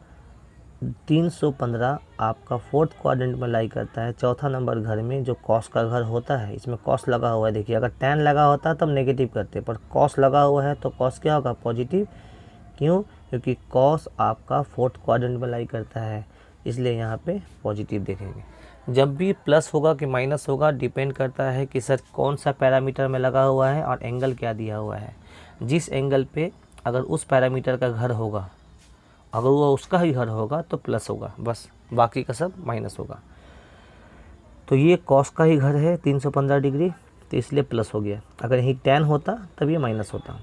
315 आपका फोर्थ क्वाड्रेंट में लाई करता है, चौथा नंबर घर में, जो कॉस का घर होता है। इसमें कॉस लगा हुआ है, देखिए अगर टैन लगा होता तब नेगेटिव करते, पर कॉस लगा हुआ है तो कॉस क्या होगा? पॉजिटिव। क्यों? क्योंकि कॉस आपका फोर्थ क्वाड्रेंट में लाई करता है, इसलिए यहाँ पे पॉजिटिव देखेंगे। जब भी प्लस होगा कि माइनस होगा डिपेंड करता है कि सर कौन सा पैरामीटर में लगा हुआ है और एंगल क्या दिया हुआ है। जिस एंगल पे अगर उस पैरामीटर का घर होगा, अगर वो उसका ही घर होगा तो प्लस होगा, बस बाकी का सब माइनस होगा। तो ये कॉस का ही घर है 315 डिग्री, तो इसलिए प्लस हो गया। अगर यही टैन होता तब ये माइनस होता।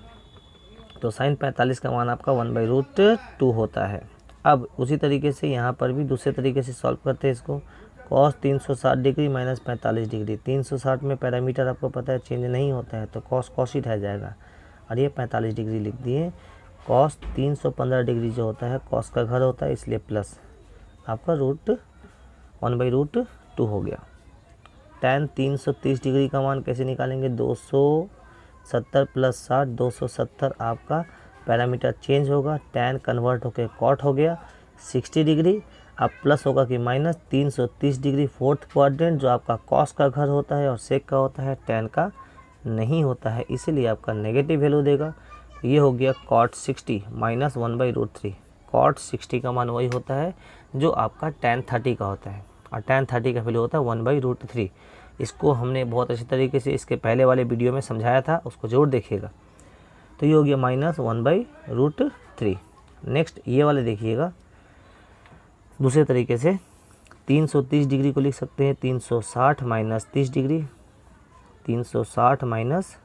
तो साइन 45 का मान आपका 1/√2 होता है। अब उसी तरीके से यहाँ पर भी दूसरे तरीके से सॉल्व करते हैं इसको। Cos 360 degree minus 45 degree. 360 में पैरामीटर आपको पता है चेंज नहीं होता है, तो कॉस कॉस ही रह जाएगा, और ये 45 डिग्री लिख दिए। कॉस 315 डिग्री जो होता है कॉस का घर होता है, इसलिए प्लस आपका 1/√2 हो गया। टैन 330 डिग्री का मान कैसे निकालेंगे? 270 प्लस 60, 270 आपका पैरामीटर चेंज होगा, टैन कन्वर्ट होकर कॉट हो गया 60 डिग्री। अब प्लस होगा कि माइनस 330 डिग्री फोर्थ क्वाड्रेंट जो आपका कॉस का घर होता है और सेक का होता है, टैन का नहीं होता है, इसीलिए आपका नेगेटिव वैल्यू देगा। ये हो गया कॉट 60 माइनस 1/√3। कॉट 60 का मान वही होता है जो आपका टैन 30 का होता है, और टैन 30 का वैल्यू होता है 1/√3। इसको हमने बहुत अच्छे तरीके से इसके पहले वाले वीडियो में समझाया था, उसको जरूर देखिएगा। तो ये हो गया माइनस 1/√3। नेक्स्ट ये वाले देखिएगा दूसरे तरीके से। 330 डिग्री को लिख सकते हैं 360 minus 30 degree, 360 minus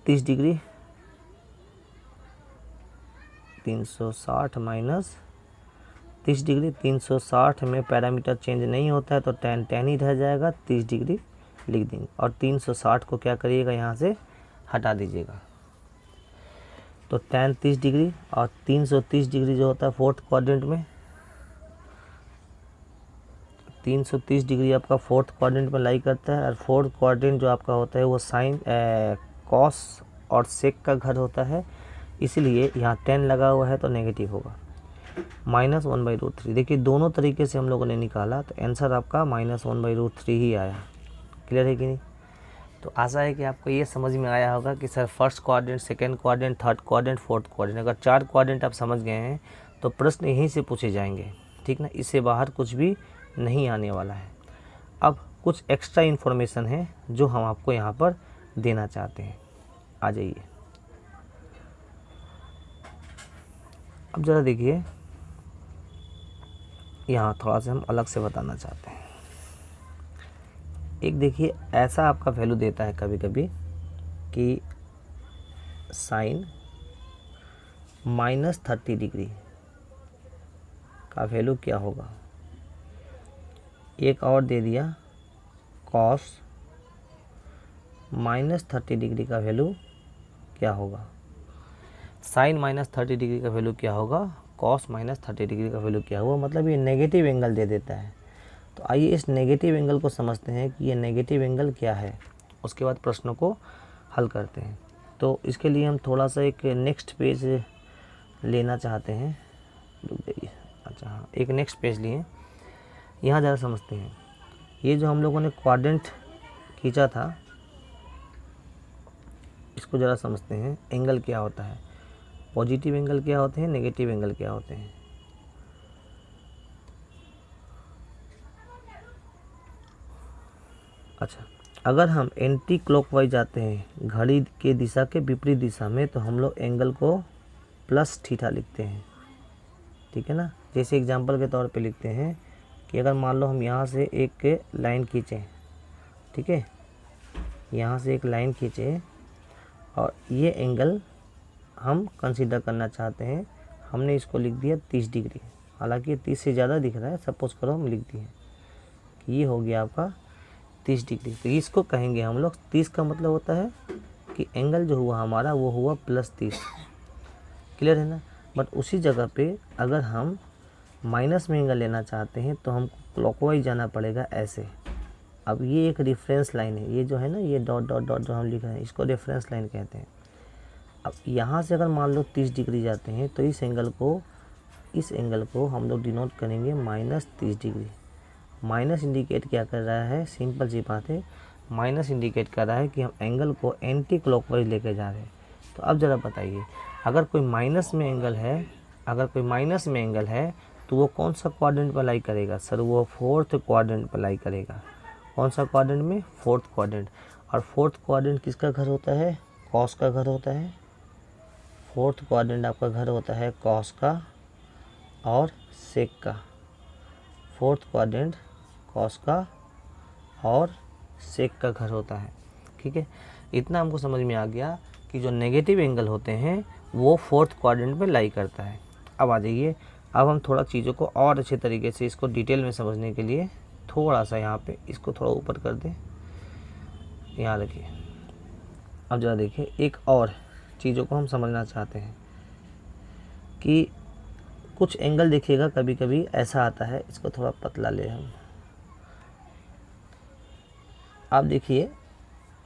30 degree, 360 minus 30 degree. 360 में पैरामीटर चेंज नहीं होता है तो टैन टैन ही रह जाएगा, 30 डिग्री लिख देंगे। और 360 को क्या करिएगा, यहाँ से हटा दीजिएगा, तो टैन 30 डिग्री और 330 डिग्री जो होता है फोर्थ क्वाड्रेंट में, 330 डिग्री आपका फोर्थ क्वाड्रेंट में लाई करता है, और फोर्थ क्वाड्रेंट जो आपका होता है वो साइन कॉस और सेक का घर होता है, इसलिए यहाँ टैन लगा हुआ है तो नेगेटिव होगा, माइनस 1/√3। देखिए दोनों तरीके से हम लोगों ने निकाला तो आंसर आपका माइनस 1/√3 ही आया। क्लियर है कि नहीं? तो आशा है कि आपको ये समझ में आया होगा कि sir first quadrant, second quadrant, third quadrant, fourth quadrant, अगर 4 क्वाड्रेंट आप समझ गए हैं तो प्रश्न यहीं से पूछे जाएंगे, ठीक ना? इससे बाहर कुछ भी नहीं आने वाला है। अब कुछ एक्स्ट्रा इन्फॉर्मेशन है जो हम आपको यहाँ पर देना चाहते हैं। आ जाइए, अब ज़रा देखिए, यहाँ थोड़ा सा हम अलग से बताना चाहते हैं। एक देखिए ऐसा आपका वैल्यू देता है कभी कभी कि साइन माइनस 30 डिग्री का वैल्यू क्या होगा। एक और दे दिया कॉस माइनस 30 डिग्री का वैल्यू क्या होगा। साइन माइनस 30 डिग्री का वैल्यू क्या होगा, कॉस माइनस 30 डिग्री का वैल्यू क्या होगा, मतलब ये नेगेटिव एंगल दे देता है। तो आइए इस नेगेटिव एंगल को समझते हैं कि ये नेगेटिव एंगल क्या है, उसके बाद प्रश्नों को हल करते हैं। तो इसके लिए हम थोड़ा सा एक नेक्स्ट पेज लेना चाहते हैं, रुक जाइए। अच्छा हाँ, एक नेक्स्ट पेज लिए, यहाँ ज़रा समझते हैं। ये जो हम लोगों ने क्वाड्रेंट खींचा था, इसको ज़रा समझते हैं। एंगल क्या होता है, पॉजिटिव एंगल क्या होते हैं, नेगेटिव एंगल क्या होते हैं। अच्छा, अगर हम एंटी क्लॉकवाइज जाते हैं, घड़ी के दिशा के विपरीत दिशा में, तो हम लोग एंगल को प्लस थीटा लिखते हैं, ठीक है ना। जैसे एग्जांपल के तौर पे लिखते हैं कि अगर मान लो हम यहाँ से एक लाइन खींचें, ठीक है, यहाँ से एक लाइन खींचें और ये एंगल हम कंसीडर करना चाहते हैं हमने इसको लिख दिया 30 डिग्री, हालांकि 30 से ज़्यादा दिख रहा है, सपोज करो हम लिख दिए कि ये हो गया आपका 30 डिग्री। तो इसको कहेंगे हम लोग, 30 का मतलब होता है कि एंगल जो हुआ हमारा वो हुआ +30, क्लियर है ना। बट उसी जगह पे अगर हम माइनस में एंगल लेना चाहते हैं तो हमको क्लॉकवाइज जाना पड़ेगा ऐसे। अब ये एक रेफरेंस लाइन है, ये जो है ना, ये डॉट डॉट डॉट जो हम लिख रहे हैं इसको रेफरेंस लाइन कहते हैं। अब यहाँ से अगर मान लो 30 डिग्री जाते हैं तो इस एंगल को हम लोग डिनोट करेंगे -30 डिग्री। माइनस इंडिकेट क्या कर रहा है, सिंपल सी बात है, माइनस इंडिकेट कर रहा है कि हम एंगल को एंटी क्लॉकवाइज लेके जा रहे हैं। तो अब ज़रा बताइए, अगर कोई माइनस में एंगल है तो वो कौन सा क्वाड्रेंट पर लाई करेगा सर, वो 4th क्वाड्रेंट पर लाई करेगा। कौन सा क्वाड्रेंट में, 4th क्वाड्रेंट। और 4th क्वाड्रेंट किसका घर होता है, कॉस का घर होता है। 4th क्वाड्रेंट आपका घर होता है कॉस का और सेक का। 4th क्वाड्रेंट कॉस का और सेक का घर होता है, ठीक है। इतना हमको समझ में आ गया कि जो नेगेटिव एंगल होते हैं वो 4th क्वाड्रेंट में लाई करता है। अब आ जाइए, अब हम थोड़ा चीज़ों को और अच्छे तरीके से इसको डिटेल में समझने के लिए थोड़ा सा यहाँ पे इसको थोड़ा ऊपर कर दें, यहाँ रखिए। अब जरा देखिए, एक और चीज़ों को हम समझना चाहते हैं कि कुछ एंगल देखिएगा कभी कभी ऐसा आता है, इसको थोड़ा पतला ले हम। आप देखिए,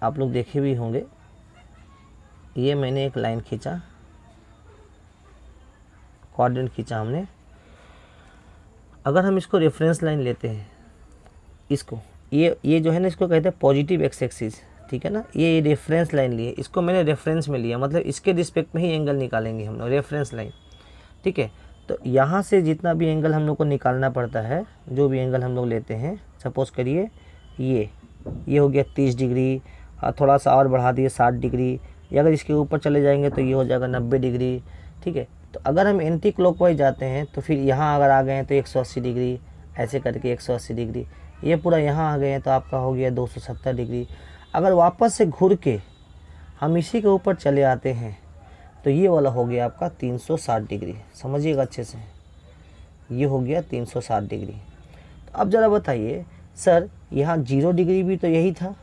आप लोग देखे भी होंगे, ये मैंने एक लाइन खींचा, क्वाड्रेंट खींचा हमने। अगर हम इसको रेफरेंस लाइन लेते हैं, इसको ये जो है ना, इसको कहते हैं पॉजिटिव एक्स एक्सिस, ठीक है ना। ये रेफरेंस लाइन लिए, इसको मैंने रेफरेंस में लिया, मतलब इसके रिस्पेक्ट में ही एंगल निकालेंगे हम लोग, रेफरेंस लाइन, ठीक है। तो यहाँ से जितना भी एंगल हम लोग को निकालना पड़ता है, जो भी एंगल हम लोग लेते हैं, सपोज़ करिए ये हो गया 30 डिग्री, थोड़ा सा और बढ़ा दिए 60 डिग्री, या अगर इसके ऊपर चले जाएंगे तो ये हो जाएगा 90 डिग्री, ठीक है। तो अगर हम एंटी क्लॉकवाइज जाते हैं तो फिर यहाँ अगर आ गए हैं तो 180 डिग्री, ऐसे करके 180 डिग्री, ये पूरा यहाँ आ गए हैं तो आपका हो गया 270 डिग्री। अगर वापस से घूर के हम इसी के ऊपर चले आते हैं तो ये वाला हो गया आपका 360 डिग्री, समझिएगा अच्छे से, ये हो गया 360 डिग्री। तो अब ज़रा बताइए सर, यहाँ 0 डिग्री भी तो यही था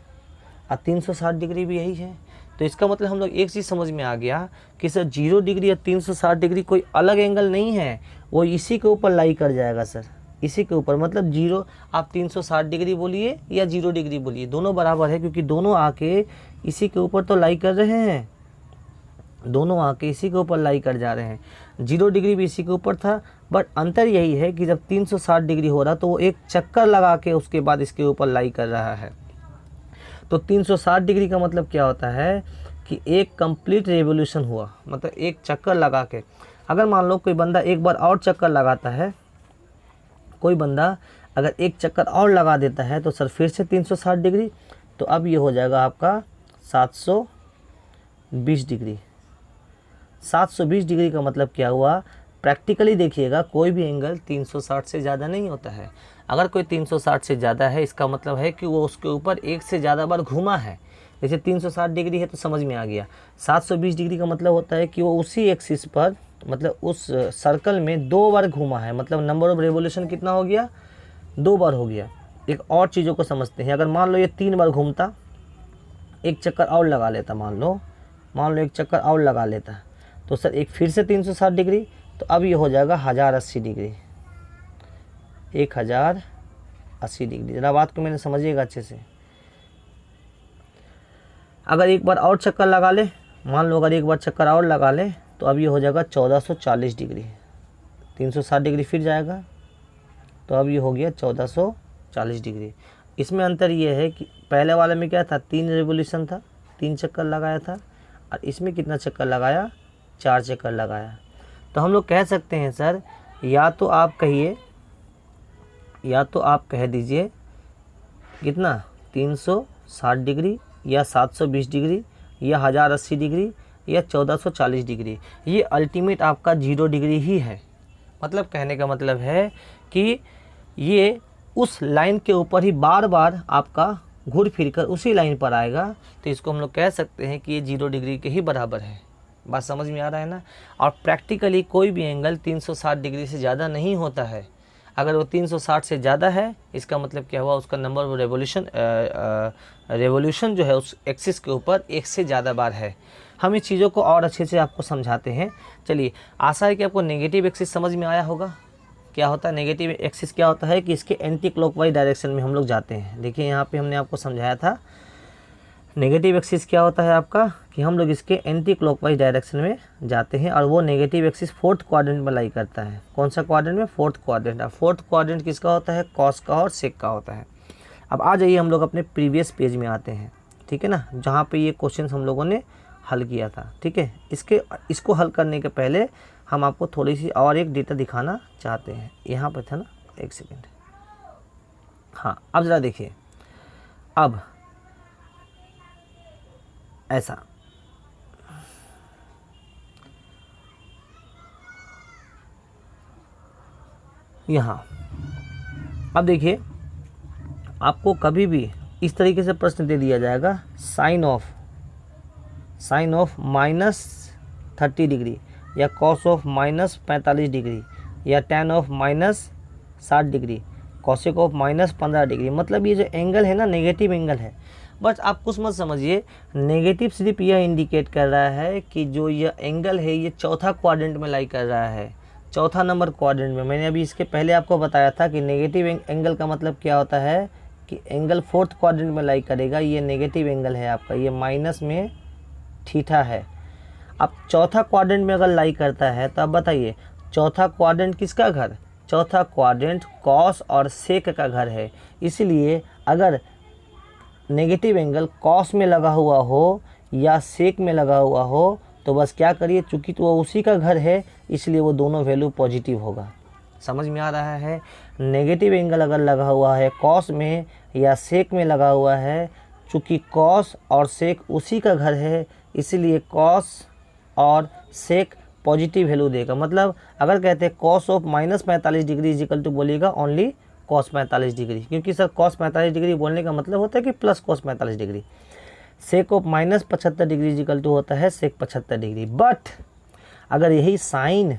और 360 डिग्री भी यही है, तो इसका मतलब हम लोग एक चीज़ समझ में आ गया कि सर 0 डिग्री या 360 डिग्री कोई अलग एंगल नहीं है, वो इसी के ऊपर लाई कर जाएगा सर, इसी के ऊपर। मतलब 0, आप 360 डिग्री बोलिए या 0 डिग्री बोलिए, दोनों बराबर है, क्योंकि दोनों आके इसी के ऊपर तो लाई कर रहे हैं, दोनों आके इसी के ऊपर लाई कर जा रहे हैं। 0 डिग्री भी इसी के ऊपर था, बट अंतर यही है कि जब 360 डिग्री हो रहा तो वो एक चक्कर लगा के उसके बाद इसके ऊपर लाई कर रहा है। तो 360 डिग्री का मतलब क्या होता है कि एक कंप्लीट रेवोल्यूशन हुआ, मतलब एक चक्कर लगा के। अगर मान लो कोई बंदा एक बार और चक्कर लगाता है, कोई बंदा अगर एक चक्कर और लगा देता है तो सर फिर से 360 डिग्री, तो अब ये हो जाएगा आपका 720 डिग्री। 720 डिग्री का मतलब क्या हुआ, प्रैक्टिकली देखिएगा कोई भी एंगल 360 से ज़्यादा नहीं होता है। अगर कोई 360 से ज़्यादा है, इसका मतलब है कि वो उसके ऊपर एक से ज़्यादा बार घूमा है। जैसे 360 डिग्री है तो समझ में आ गया, 720 डिग्री का मतलब होता है कि वो उसी एक्सिस पर, मतलब उस सर्कल में 2 बार घूमा है, मतलब नंबर ऑफ रेवोल्यूशन कितना हो गया, 2 बार हो गया। एक और चीज़ों को समझते हैं, अगर मान लो ये 3 बार घूमता, एक चक्कर और लगा लेता, मान लो एक चक्कर और लगा लेता, तो सर एक फिर से 360 डिग्री, तो अब ये हो जाएगा 1080 डिग्री, 1080 डिग्री। जरा बात को मैंने समझिएगा अच्छे से। अगर एक बार और चक्कर लगा ले, मान लो अगर एक बार चक्कर और लगा ले, तो अब ये हो जाएगा 1440 डिग्री, 360 डिग्री फिर जाएगा, तो अब ये हो गया 1440 डिग्री। इसमें अंतर ये है कि पहले वाले में क्या था, 3 रेवोल्यूशन था, 3 चक्कर लगाया था, और इसमें कितना चक्कर लगाया, 4 चक्कर लगाया। तो हम लोग कह सकते हैं सर, या तो आप कहिए, या तो आप कह दीजिए कितना, 360 डिग्री या 720 डिग्री या 1080 डिग्री या 1440 डिग्री, ये अल्टीमेट आपका 0 डिग्री ही है। मतलब कहने का मतलब है कि ये उस लाइन के ऊपर ही बार बार आपका घूर फिर कर उसी लाइन पर आएगा, तो इसको हम लोग कह सकते हैं कि ये 0 डिग्री के ही बराबर है। बात समझ में आ रहा है ना। और प्रैक्टिकली कोई भी एंगल 360 डिग्री से ज़्यादा नहीं होता है। अगर वो 360 से ज़्यादा है इसका मतलब क्या हुआ, उसका नंबर ऑफ रेवोल्यूशन जो है उस एक्सिस के ऊपर एक से ज़्यादा बार है। हम इस चीज़ों को और अच्छे से आपको समझाते हैं। चलिए, आशा है कि आपको नेगेटिव एक्सिस समझ में आया होगा। क्या होता है नेगेटिव एक्सिस, क्या होता है कि इसके एंटी क्लॉकवाइज डायरेक्शन में हम लोग जाते हैं। देखिए यहाँ पे हमने आपको समझाया था नेगेटिव एक्सिस क्या होता है आपका, कि हम लोग इसके एंटी क्लॉकवाइज डायरेक्शन में जाते हैं। और वो नेगेटिव एक्सिस फोर्थ क्वाड्रेंट में लाई करता है। कौन सा क्वाड्रेंट में, फोर्थ क्वाड्रेंट। और फोर्थ क्वाड्रेंट किसका होता है, कॉस का और सेक का होता है। अब आ जाइए हम लोग अपने प्रीवियस पेज में आते हैं, ठीक है ना, जहाँ पे ये क्वेश्चन हम लोगों ने हल किया था। ठीक है, इसको हल करने के पहले हम आपको थोड़ी सी और एक डेटा दिखाना चाहते हैं। यहाँ पर था ना, एक सेकेंड, हाँ अब ज़रा देखिए। अब ऐसा यहाँ, अब देखिए आपको कभी भी इस तरीके से प्रश्न दे दिया जाएगा, साइन ऑफ -30 डिग्री, या कॉस ऑफ -45 डिग्री, या tan of -60 degree, cosec of -15 degree. मतलब ये जो एंगल है ना, नेगेटिव एंगल है। बट आप कुछ मत समझिए, नेगेटिव सिर्फ यह इंडिकेट कर रहा है कि जो ये एंगल है ये चौथा क्वाड्रेंट में लाई कर रहा है, चौथा नंबर क्वाड्रेंट में। मैंने अभी इसके पहले आपको बताया था कि नेगेटिव एंगल का मतलब क्या होता है कि एंगल फोर्थ क्वाड्रेंट में लाई करेगा। ये नेगेटिव एंगल है आपका, ये माइनस में थीटा है। अब चौथा क्वाड्रेंट में अगर लाई करता है तो अब बताइए चौथा क्वाड्रेंट किसका घर, चौथा क्वाड्रेंट कॉस और सेक का घर है। इसलिए अगर नेगेटिव एंगल कॉस में लगा हुआ हो या सेक में लगा हुआ हो तो बस क्या करिए, चूंकि तो वो उसी का घर है इसलिए वो दोनों वैल्यू पॉजिटिव होगा। समझ में आ रहा है। नेगेटिव एंगल अगर लगा हुआ है कॉस में या सेक में लगा हुआ है, चूंकि कॉस और सेक उसी का घर है इसलिए कॉस और सेक पॉजिटिव वैल्यू देगा। मतलब अगर कहते हैं cos of -45 degree is equal to बोलिएगा ओनली कॉस 45 डिग्री, क्योंकि सर कॉस 45 डिग्री बोलने का मतलब होता है कि plus cos 45 degree. Sec of -75 degree is equal to होता है सेक 75 डिग्री। बट अगर यही साइन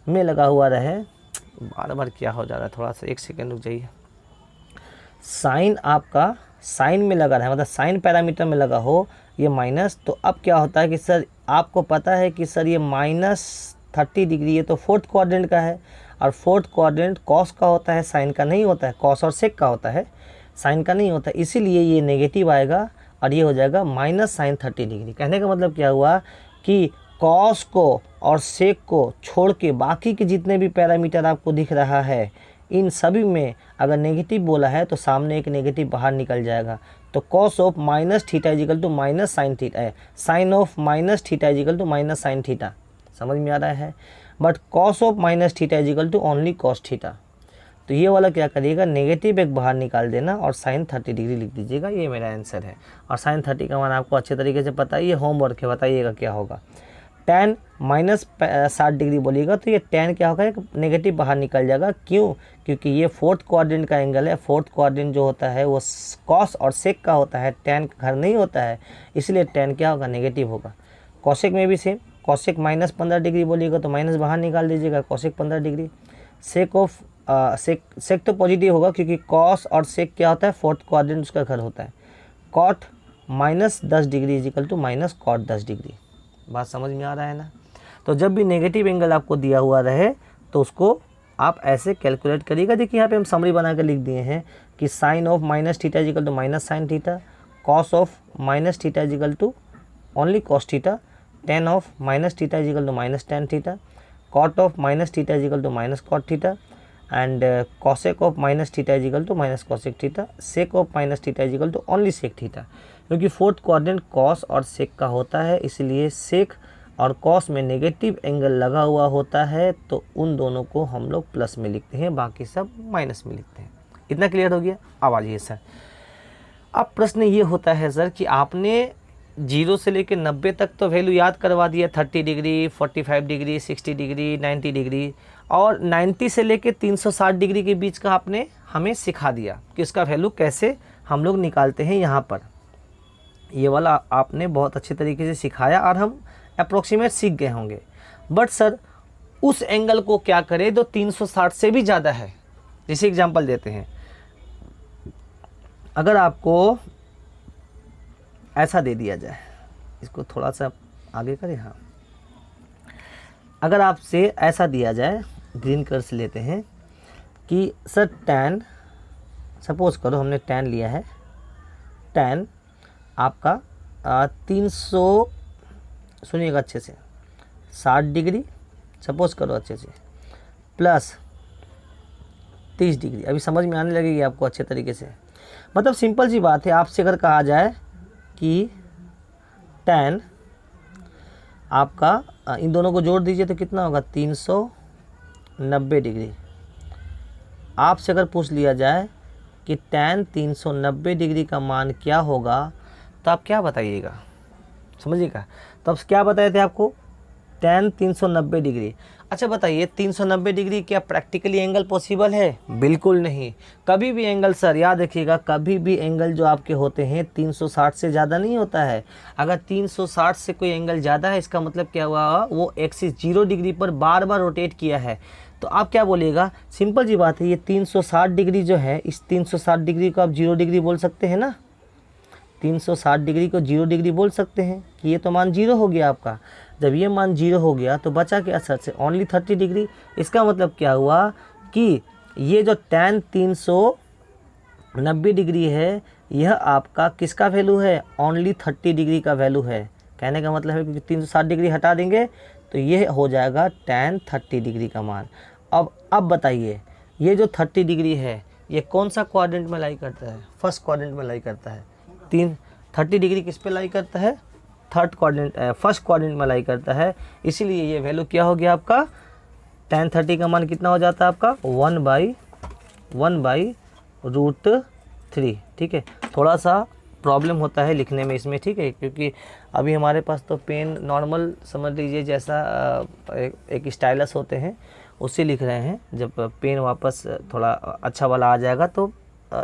में लगा हुआ रहे, बार बार क्या हो जा रहा है, थोड़ा सा एक सेकेंड रुक जाइए। साइन आपका साइन में लगा रहा है, मतलब साइन पैरामीटर में लगा हो ये माइनस, तो अब क्या होता है कि सर आपको पता है कि सर ये -30 डिग्री ये तो फोर्थ क्वाड्रेंट का है, और फोर्थ क्वाड्रेंट कॉस का होता है, साइन का नहीं होता है। कॉस और सेक का होता है, साइन का नहीं होता, इसीलिए ये नेगेटिव आएगा और ये हो जाएगा -sin30 डिग्री। कहने का मतलब क्या हुआ कि कॉस को और सेक को छोड़ के बाकी के जितने भी पैरामीटर आपको दिख रहा है इन सभी में अगर नेगेटिव बोला है तो सामने एक नेगेटिव बाहर निकल जाएगा। तो cos of -theta is equal to -sin theta है, sine of -theta is equal to -sin theta. समझ में आ रहा है। But cos of -theta is equal to only cos theta. तो ये वाला क्या करिएगा, नेगेटिव एक बाहर निकाल देना और sin30 डिग्री लिख दीजिएगा। ये मेरा आंसर है। और sin30 का मान आपको अच्छे तरीके से पता है, ये होमवर्क है, बताइएगा क्या होगा। tan -60 डिग्री बोलिएगा तो ये tan क्या होगा, एक नेगेटिव बाहर निकल जाएगा। क्यों, क्योंकि ये फोर्थ क्वाड्रेंट का एंगल है। फोर्थ क्वाड्रेंट जो होता है वो कॉस और सेक का होता है, tan का घर नहीं होता है, इसलिए tan क्या होगा, नेगेटिव होगा। कॉसेक में भी सेम, कॉसेक -15 डिग्री बोलिएगा तो माइनस बाहर निकाल दीजिएगा, cosec 15 degree. Sec of sec तो पॉजिटिव होगा क्योंकि कॉस और सेक क्या होता है, फोर्थ क्वाड्रेंट उसका घर होता है। Cot -10 degree is equal to -cot 10 degree. बात समझ में आ रहा है ना। तो जब भी नेगेटिव एंगल आपको दिया हुआ रहे तो उसको आप ऐसे कैलकुलेट करिएगा। देखिए यहाँ पे हम समरी बना कर लिख दिए हैं कि sine of -theta is equal to -sin theta, cos of -theta is equal to only cos theta, tan of -theta is equal to -tan theta, cot of -theta is equal to -cot theta, and cosec of -theta is equal to -cosec theta, sec of -theta is equal to only sec theta. क्योंकि fourth quadrant cos और sec का होता है इसलिए सेक और cos में negative angle लगा हुआ होता है तो उन दोनों को हम लोग प्लस में लिखते हैं, बाकी सब माइनस में लिखते हैं। इतना क्लियर हो गया। अब आ जाइए सर, अब प्रश्न ये होता है सर कि आपने 0 से लेकर 90 तक तो वैल्यू याद करवा दिया, 30 डिग्री, 45 डिग्री, 60 डिग्री, 90 डिग्री, और 90 से लेकर 360 डिग्री के बीच का आपने हमें सिखा दिया कि इसका वैल्यू कैसे हम लोग निकालते हैं। यहाँ पर ये वाला आपने बहुत अच्छे तरीके से सिखाया और हम अप्रोक्सीमेट सीख गए होंगे। बट सर उस एंगल को क्या करें जो 360 से भी ज़्यादा है। जैसे एग्जांपल देते हैं, अगर आपको ऐसा दे दिया जाए, इसको थोड़ा सा आगे करें, हाँ, अगर आपसे ऐसा दिया जाए, ग्रीन कलर से लेते हैं कि सर tan, सपोज करो हमने tan लिया है, tan आपका 300, सुनिएगा अच्छे से, 60 डिग्री सपोज करो अच्छे से, प्लस 30 डिग्री। अभी समझ में आने लगेगी आपको अच्छे तरीके से। मतलब सिंपल सी बात है, आपसे अगर कहा जाए कि tan आपका इन दोनों को जोड़ दीजिए तो कितना होगा, 390 डिग्री। आपसे अगर पूछ लिया जाए कि tan 390 डिग्री का मान क्या होगा, तो आप क्या बताइएगा, समझिएगा। तो अब क्या बताए थे आपको, tan 390 डिग्री। अच्छा बताइए, 390 डिग्री क्या प्रैक्टिकली एंगल पॉसिबल है? बिल्कुल नहीं। कभी भी एंगल सर याद रखिएगा, कभी भी एंगल जो आपके होते हैं 360 से ज़्यादा नहीं होता है। अगर 360 से कोई एंगल ज़्यादा है, इसका मतलब क्या हुआ, वो एक्सिस 0 डिग्री पर बार बार रोटेट किया है। तो आप क्या बोलिएगा, सिंपल सी बात है, ये 360 डिग्री जो है, इस 360 डिग्री को आप 0 डिग्री बोल सकते हैं ना। 360 डिग्री को 0 डिग्री बोल सकते हैं कि ये तो मान 0 हो गया आपका। जब ये मान 0 हो गया तो बचा क्या सर से, ओनली 30 डिग्री। इसका मतलब क्या हुआ कि ये जो tan 390 डिग्री है, यह आपका किसका वैल्यू है, ओनली 30 डिग्री का वैल्यू है। कहने का मतलब है कि 360 डिग्री हटा देंगे तो ये हो जाएगा tan 30 डिग्री का मान। अब बताइए, ये जो 30 डिग्री है ये कौन सा क्वाड्रेंट में लाई करता है, फर्स्ट क्वाड्रेंट में लाई करता है। 30 डिग्री किस पे लाई करता है, फर्स्ट क्वाड्रेंट में लाई करता है। इसीलिए ये वैल्यू क्या हो गया आपका, tan 30 का मान कितना हो जाता है आपका, 1/√3। ठीक है, थोड़ा सा प्रॉब्लम होता है लिखने में इसमें, ठीक है, क्योंकि अभी हमारे पास तो पेन नॉर्मल समझ लीजिए जैसा एक स्टाइलस होते हैं उससे लिख रहे हैं। जब पेन वापस थोड़ा अच्छा वाला आ जाएगा तो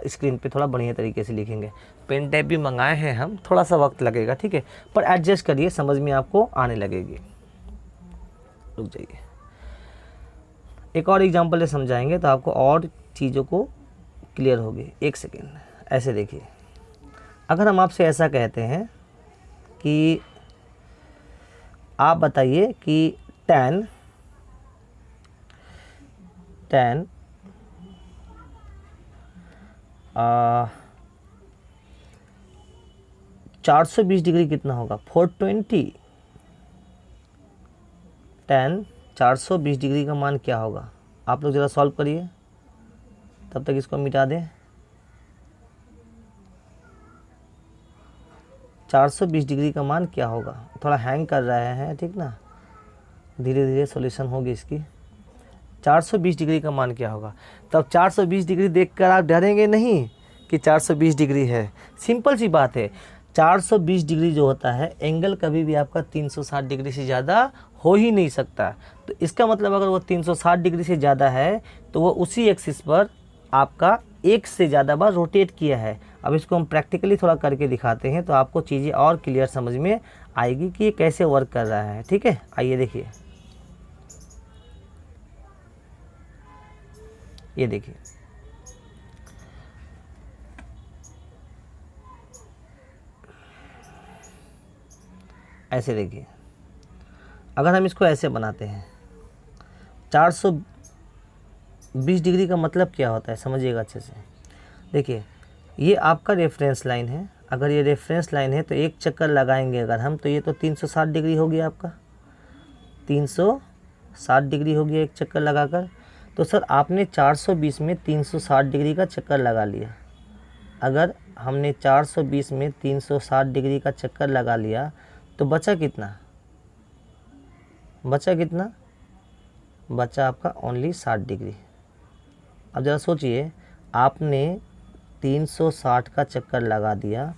स्क्रीन पे थोड़ा बढ़िया तरीके से लिखेंगे। पेन टैब भी मंगाए हैं हम, थोड़ा सा वक्त लगेगा, ठीक है, पर एडजस्ट करिए, समझ में आपको आने लगेगी। रुक जाइए, एक और एग्जांपल से समझाएंगे तो आपको और चीज़ों को क्लियर होगी। एक सेकेंड, ऐसे देखिए, अगर हम आपसे ऐसा कहते हैं कि आप बताइए कि tan 420 डिग्री कितना होगा, 420। tan 420 डिग्री का मान क्या होगा, आप लोग ज़रा सॉल्व करिए, तब तक इसको मिटा दें। 420 डिग्री का मान क्या होगा, थोड़ा हैंग कर रहा है, ठीक ना, धीरे धीरे सॉल्यूशन होगी इसकी। 420 डिग्री का मान क्या होगा, तब 420 डिग्री देखकर आप डरेंगे नहीं कि 420 डिग्री है। सिंपल सी बात है, 420 डिग्री जो होता है एंगल कभी भी आपका 360 डिग्री से ज़्यादा हो ही नहीं सकता। तो इसका मतलब अगर वो 360 डिग्री से ज़्यादा है तो वो उसी एक्सिस पर आपका एक से ज़्यादा बार रोटेट किया है। अब इसको हम प्रैक्टिकली थोड़ा करके दिखाते हैं तो आपको चीज़ें और क्लियर समझ में आएगी कि ये कैसे वर्क कर रहा है। ठीक है, आइए देखिए, ये देखिए, ऐसे देखिए, अगर हम इसको ऐसे बनाते हैं 420 डिग्री का मतलब क्या होता है समझिएगा अच्छे से। देखिए, ये आपका रेफरेंस लाइन है, अगर ये रेफरेंस लाइन है तो एक चक्कर लगाएंगे अगर हम, तो ये तो 360 डिग्री हो गया आपका, 360 डिग्री हो गया एक चक्कर लगाकर। तो सर आपने 420 में 360 डिग्री का चक्कर लगा लिया। अगर हमने 420 में 360 डिग्री का चक्कर लगा लिया तो बचा कितना, बचा आपका ओनली 60 डिग्री। अब ज़रा सोचिए, आपने 360 का चक्कर लगा दिया,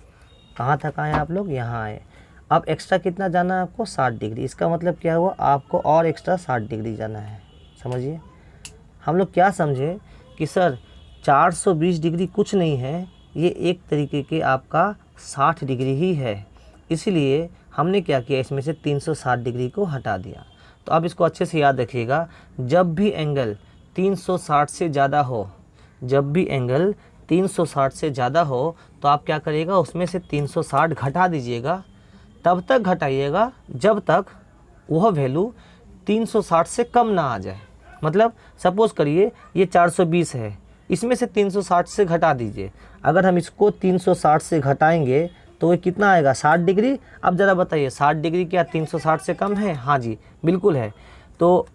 कहाँ तक आए आप लोग, यहाँ आए। अब एक्स्ट्रा कितना जाना है आपको, 60 डिग्री। इसका मतलब क्या हुआ, आपको और एक्स्ट्रा 60 डिग्री जाना है। समझिए, हम लोग क्या समझे कि सर 420 डिग्री कुछ नहीं है, ये एक तरीके के आपका 60 डिग्री ही है। इसलिए हमने क्या किया, इसमें से 360 डिग्री को हटा दिया। तो अब इसको अच्छे से याद रखिएगा, जब भी एंगल 360 से ज़्यादा हो, जब भी एंगल 360 से ज़्यादा हो तो आप क्या करिएगा, उसमें से 360 घटा दीजिएगा। तब तक घटाइएगा जब तक वह वैल्यू 360 से कम ना आ जाए। मतलब सपोज़ करिए ये 420 है, इसमें से 360 से घटा दीजिए। अगर हम इसको 360 से घटाएंगे तो ये कितना आएगा, 60 डिग्री। अब ज़रा बताइए 60 डिग्री क्या 360 से कम है? हाँ जी बिल्कुल है। तो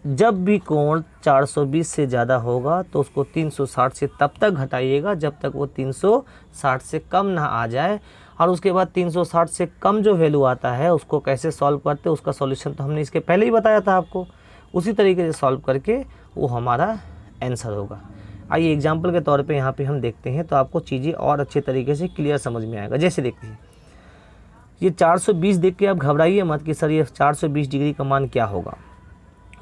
जब भी कोण 420 से ज़्यादा होगा तो उसको 360 से तब तक घटाइएगा जब तक वो 360 से कम ना आ जाए। और उसके बाद 360 से कम जो वैल्यू आता है उसको कैसे सॉल्व करते हैं, उसका सॉल्यूशन तो हमने इसके पहले ही बताया था आपको। उसी तरीके से सॉल्व करके वो हमारा आंसर होगा। आइए एग्जाम्पल के तौर पे यहाँ पे हम देखते हैं तो आपको चीज़ें और अच्छे तरीके से क्लियर समझ में आएगा। जैसे देखिए ये 420 देख के आप घबराइए मत कि सर ये 420 डिग्री का मान क्या होगा।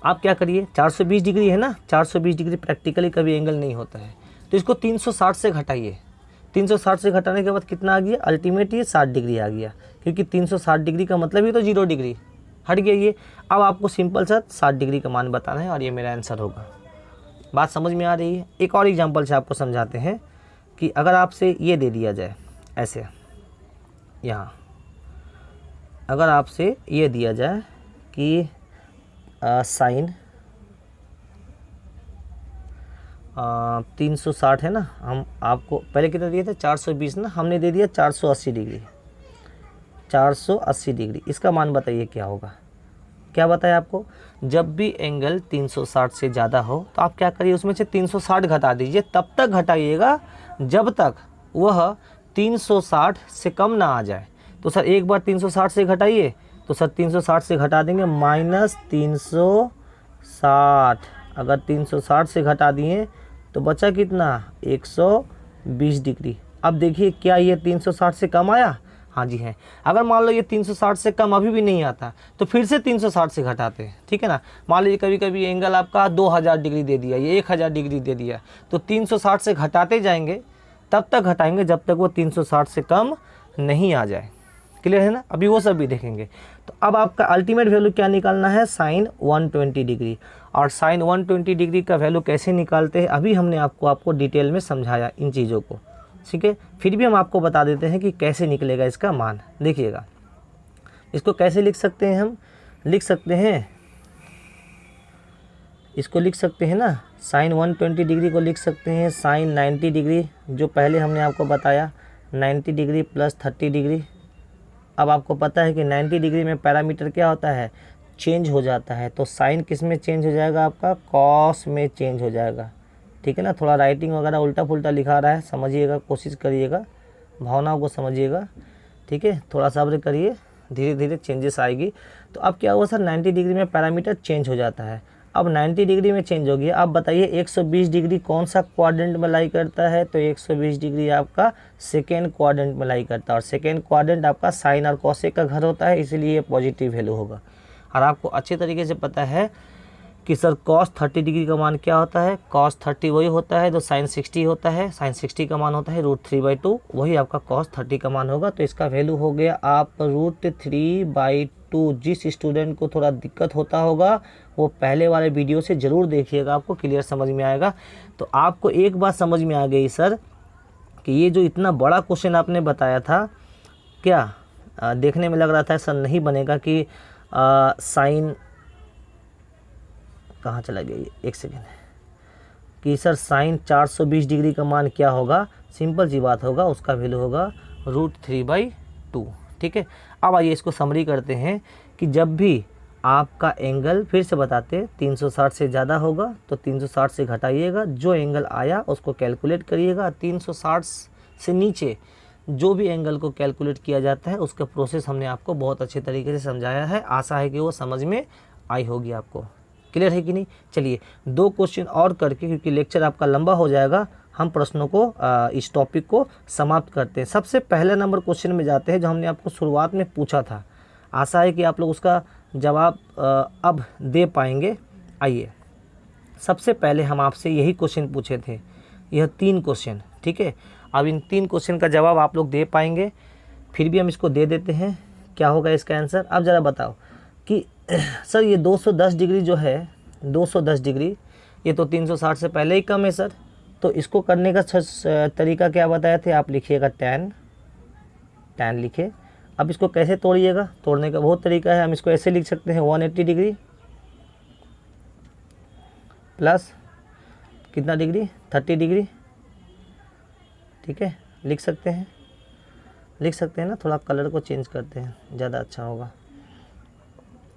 आप क्या करिए, 420 डिग्री है ना, 420 डिग्री प्रैक्टिकली कभी एंगल नहीं होता है, तो इसको 360 से घटाइए। 360 से घटाने के बाद कितना आ गया, अल्टीमेट ये 60 डिग्री आ गया, क्योंकि 360 डिग्री का मतलब ही तो 0 डिग्री हट गया ये। अब आपको सिंपल सा 60 डिग्री का मान बताना है और ये मेरा आंसर होगा। बात समझ में आ रही है? एक और एग्जांपल से आपको समझाते हैं कि अगर आपसे ये दे दिया जाए ऐसे, यहाँ अगर आपसे ये दिया जाए कि साइन 360 है ना, हम आपको पहले कितना दिए थे 420 ना, हमने दे दिया 480 डिग्री, 480 डिग्री। इसका मान बताइए क्या होगा। क्या बताया आपको, जब भी एंगल 360 से ज़्यादा हो तो आप क्या करिए, उसमें से 360 घटा दीजिए। तब तक घटाइएगा जब तक वह 360 से कम ना आ जाए। तो सर एक बार 360 से घटाइए, तो सर 360 से घटा देंगे -360। अगर 360 से घटा दिए तो बचा कितना, 120 डिग्री। अब देखिए क्या ये 360 से कम आया? हाँ जी है। अगर मान लो ये 360 से कम अभी भी नहीं आता तो फिर से 360 से घटाते हैं, ठीक है ना। मान लीजिए कभी कभी एंगल आपका 2000 डिग्री दे दिया, ये 1000 डिग्री दे दिया, तो 360 से घटाते जाएंगे, तब तक घटाएंगे जब तक वो 360 से कम नहीं आ जाए। क्लियर है ना, अभी वो सब भी देखेंगे। तो अब आपका अल्टीमेट वैल्यू क्या निकालना है, साइन 120 डिग्री। और साइन 120 डिग्री का वैल्यू कैसे निकालते हैं अभी हमने आपको डिटेल में समझाया इन चीज़ों को, ठीक है। फिर भी हम आपको बता देते हैं कि कैसे निकलेगा इसका मान। देखिएगा इसको कैसे लिख सकते हैं, हम लिख सकते हैं, इसको लिख सकते हैं ना, साइन 120 डिग्री को लिख सकते हैं साइन 90 डिग्री, जो पहले हमने आपको बताया 90 डिग्री प्लस 30 डिग्री। अब आपको पता है कि 90 डिग्री में पैरामीटर क्या होता है, चेंज हो जाता है। तो साइन किस में चेंज हो जाएगा, आपका कॉस में चेंज हो जाएगा, ठीक है ना। थोड़ा राइटिंग वगैरह उल्टा पुल्टा लिखा रहा है, समझिएगा, कोशिश करिएगा, भावनाओं को समझिएगा, ठीक है। थोड़ा सब्र करिए, धीरे धीरे चेंजेस आएगी। तो अब क्या हुआ सर, 90 डिग्री में पैरामीटर चेंज हो जाता है। अब 90 डिग्री में चेंज हो गया। अब बताइए 120 डिग्री कौन सा क्वाड्रेंट में लाई करता है, तो 120 डिग्री आपका सेकेंड क्वाड्रेंट में लाई करता है। और सेकेंड क्वाड्रेंट आपका साइन और कॉसेक का घर होता है, इसीलिए ये पॉजिटिव वैल्यू होगा। और आपको अच्छे तरीके से पता है कि सर cos 30 डिग्री का मान क्या होता है, cos 30 वही होता है जो sin 60 होता है। sin 60 का मान होता है √3/2, वही आपका cos 30 का मान होगा। तो इसका वैल्यू हो गया आप √3/2। जिस स्टूडेंट को थोड़ा दिक्कत होता होगा वो पहले वाले वीडियो से ज़रूर देखिएगा, आपको क्लियर समझ में आएगा। तो आपको एक बात समझ में आ गई सर कि ये जो इतना बड़ा क्वेश्चन आपने बताया था, क्या देखने में लग रहा था सर नहीं बनेगा कि साइन कहाँ चला गया, एक सेकेंड, कि सर साइन 420 डिग्री का मान क्या होगा। सिंपल सी बात होगा, उसका वैल्यू होगा √3/2, ठीक है। अब आइए इसको समरी करते हैं कि जब भी आपका एंगल, फिर से बताते, 360 से ज़्यादा होगा तो 360 से घटाइएगा, जो एंगल आया उसको कैलकुलेट करिएगा। 360 से नीचे जो भी एंगल को कैलकुलेट किया जाता है उसका प्रोसेस हमने आपको बहुत अच्छे तरीके से समझाया है। आशा है कि वो समझ में आई होगी आपको। क्लियर है कि नहीं। चलिए 2 क्वेश्चन और करके, क्योंकि लेक्चर आपका लंबा हो जाएगा, हम प्रश्नों को इस टॉपिक को समाप्त करते हैं। सबसे पहले नंबर क्वेश्चन में जाते हैं जो हमने आपको शुरुआत में पूछा था। आशा है कि आप लोग उसका जवाब अब दे पाएंगे। आइए सबसे पहले हम आपसे यही क्वेश्चन पूछे थे, यह 3 क्वेश्चन, ठीक है। अब इन 3 क्वेश्चन का जवाब आप लोग दे पाएंगे। फिर भी हम इसको दे देते हैं क्या होगा इसका आंसर। अब ज़रा बताओ कि सर ये 210 डिग्री जो है, 210 डिग्री ये तो 360 से पहले ही कम है सर, तो इसको करने का तरीका क्या बताए थे आप, लिखिएगा tan, tan लिखे। अब इसको कैसे तोड़िएगा, तोड़ने का बहुत तरीका है। हम इसको ऐसे लिख सकते हैं 180 डिग्री प्लस कितना डिग्री, 30 डिग्री, ठीक है, लिख सकते हैं, लिख सकते हैं ना। थोड़ा कलर को चेंज करते हैं, ज़्यादा अच्छा होगा।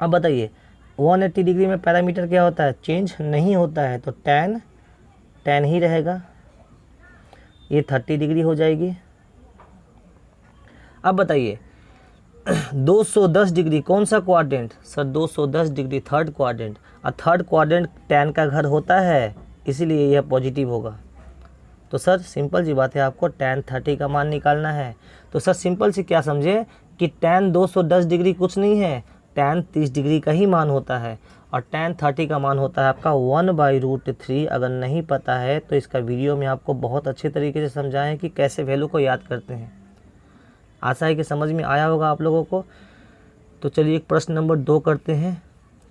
अब बताइए 180 डिग्री में पैरामीटर क्या होता है, चेंज नहीं होता है, तो tan, tan ही रहेगा, ये 30 डिग्री हो जाएगी। अब बताइए 210 डिग्री कौन सा quadrant, sir 210 degree third quadrant, और थर्ड क्वाड्रेंट tan का घर होता है, इसीलिए यह पॉजिटिव होगा। तो सर सिंपल सी बात है, आपको tan 30 का मान निकालना है। तो सर सिंपल सी क्या समझे कि tan 210 डिग्री कुछ नहीं है, tan 30 डिग्री का ही मान होता है, और tan 30 का मान होता है आपका 1/√3। अगर नहीं पता है तो इसका वीडियो में आपको बहुत अच्छे तरीके से समझाएं कि कैसे वैल्यू को याद करते हैं। आशा है कि समझ में आया होगा आप लोगों को। तो चलिए एक प्रश्न नंबर 2 करते हैं,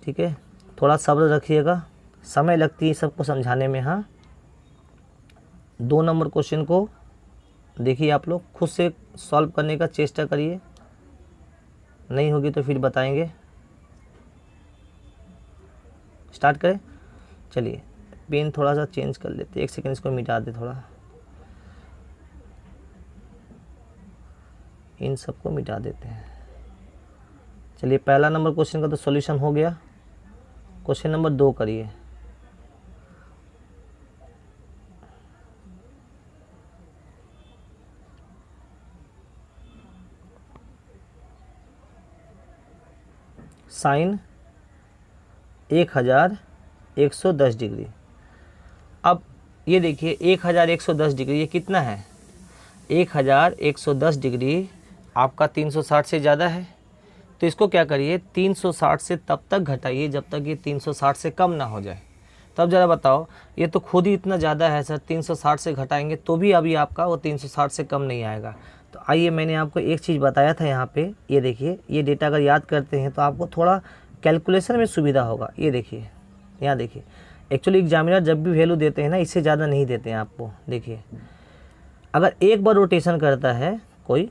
ठीक है। थोड़ा सब्र रखिएगा, समय लगती है सबको समझाने में। हाँ, 2 नंबर क्वेश्चन को देखिए, आप लोग खुद से सॉल्व करने का चेष्टा करिए, नहीं होगी तो फिर बताएंगे। स्टार्ट करें, चलिए पेन थोड़ा सा चेंज कर लेते, 1 सेकंड इसको मिटा दे, थोड़ा इन सबको मिटा देते हैं। चलिए पहला नंबर क्वेश्चन का तो सॉल्यूशन हो गया। क्वेश्चन नंबर 2 करिए। Sine 1110 degree. अब ये देखिए 1110 डिग्री ये कितना है, 1110 डिग्री आपका 360 से ज़्यादा है। तो इसको क्या करिए, 360 से तब तक घटाइए जब तक ये 360 से कम ना हो जाए। तब ज़रा बताओ, ये तो खुद ही इतना ज़्यादा है सर, 360 से घटाएंगे तो भी अभी आपका वो 360 से कम नहीं आएगा। तो आइए मैंने आपको एक चीज़ बताया था यहाँ पे, ये देखिए, ये डेटा अगर याद करते हैं तो आपको थोड़ा कैलकुलेशन में सुविधा होगा। ये देखिए, यहाँ देखिए, एक्चुअली एग्जामिनर जब भी वैल्यू देते हैं ना, इससे ज़्यादा नहीं देते हैं आपको। देखिए अगर एक बार रोटेशन करता है कोई,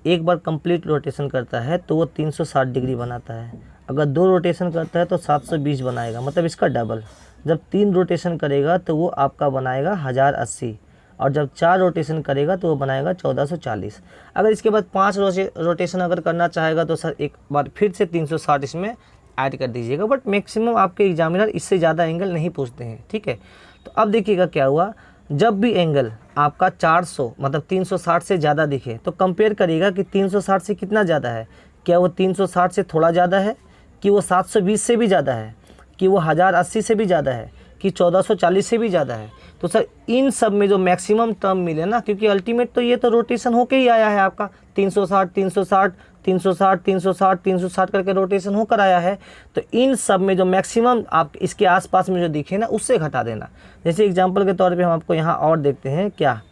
एक बार कंप्लीट रोटेशन करता है तो वो 360 डिग्री बनाता है। अगर 2 रोटेशन करता है तो 720 बनाएगा, मतलब इसका डबल। जब 3 रोटेशन करेगा तो वो आपका बनाएगा 1080, और जब 4 रोटेशन करेगा तो वो बनाएगा 1440। अगर इसके बाद 5 रोटेशन अगर करना चाहेगा तो सर एक बार फिर से 360 इसमें ऐड कर दीजिएगा। बट मैक्सिमम आपके एग्जामिनर इससे ज़्यादा एंगल नहीं पूछते हैं, ठीक है। तो अब देखिएगा क्या हुआ, जब भी एंगल आपका 400 मतलब 360 से ज़्यादा दिखे तो कंपेयर करिएगा कि 360 से कितना ज़्यादा है, क्या वो 360 से थोड़ा ज़्यादा है, कि वो 720 से भी ज़्यादा है, कि वो 1080 से भी ज़्यादा है, कि 1440 से भी ज़्यादा है। तो सर इन सब में जो मैक्सिमम टर्म मिले ना, क्योंकि अल्टीमेट तो ये तो रोटेशन होके ही आया है आपका, 360 360 360 360 360 करके रोटेशन होकर आया है। तो इन सब में जो मैक्सिमम आप इसके आसपास में जो दिखे ना, उससे घटा देना। जैसे एग्जांपल के तौर पे हम आपको यहाँ और देखते हैं क्या,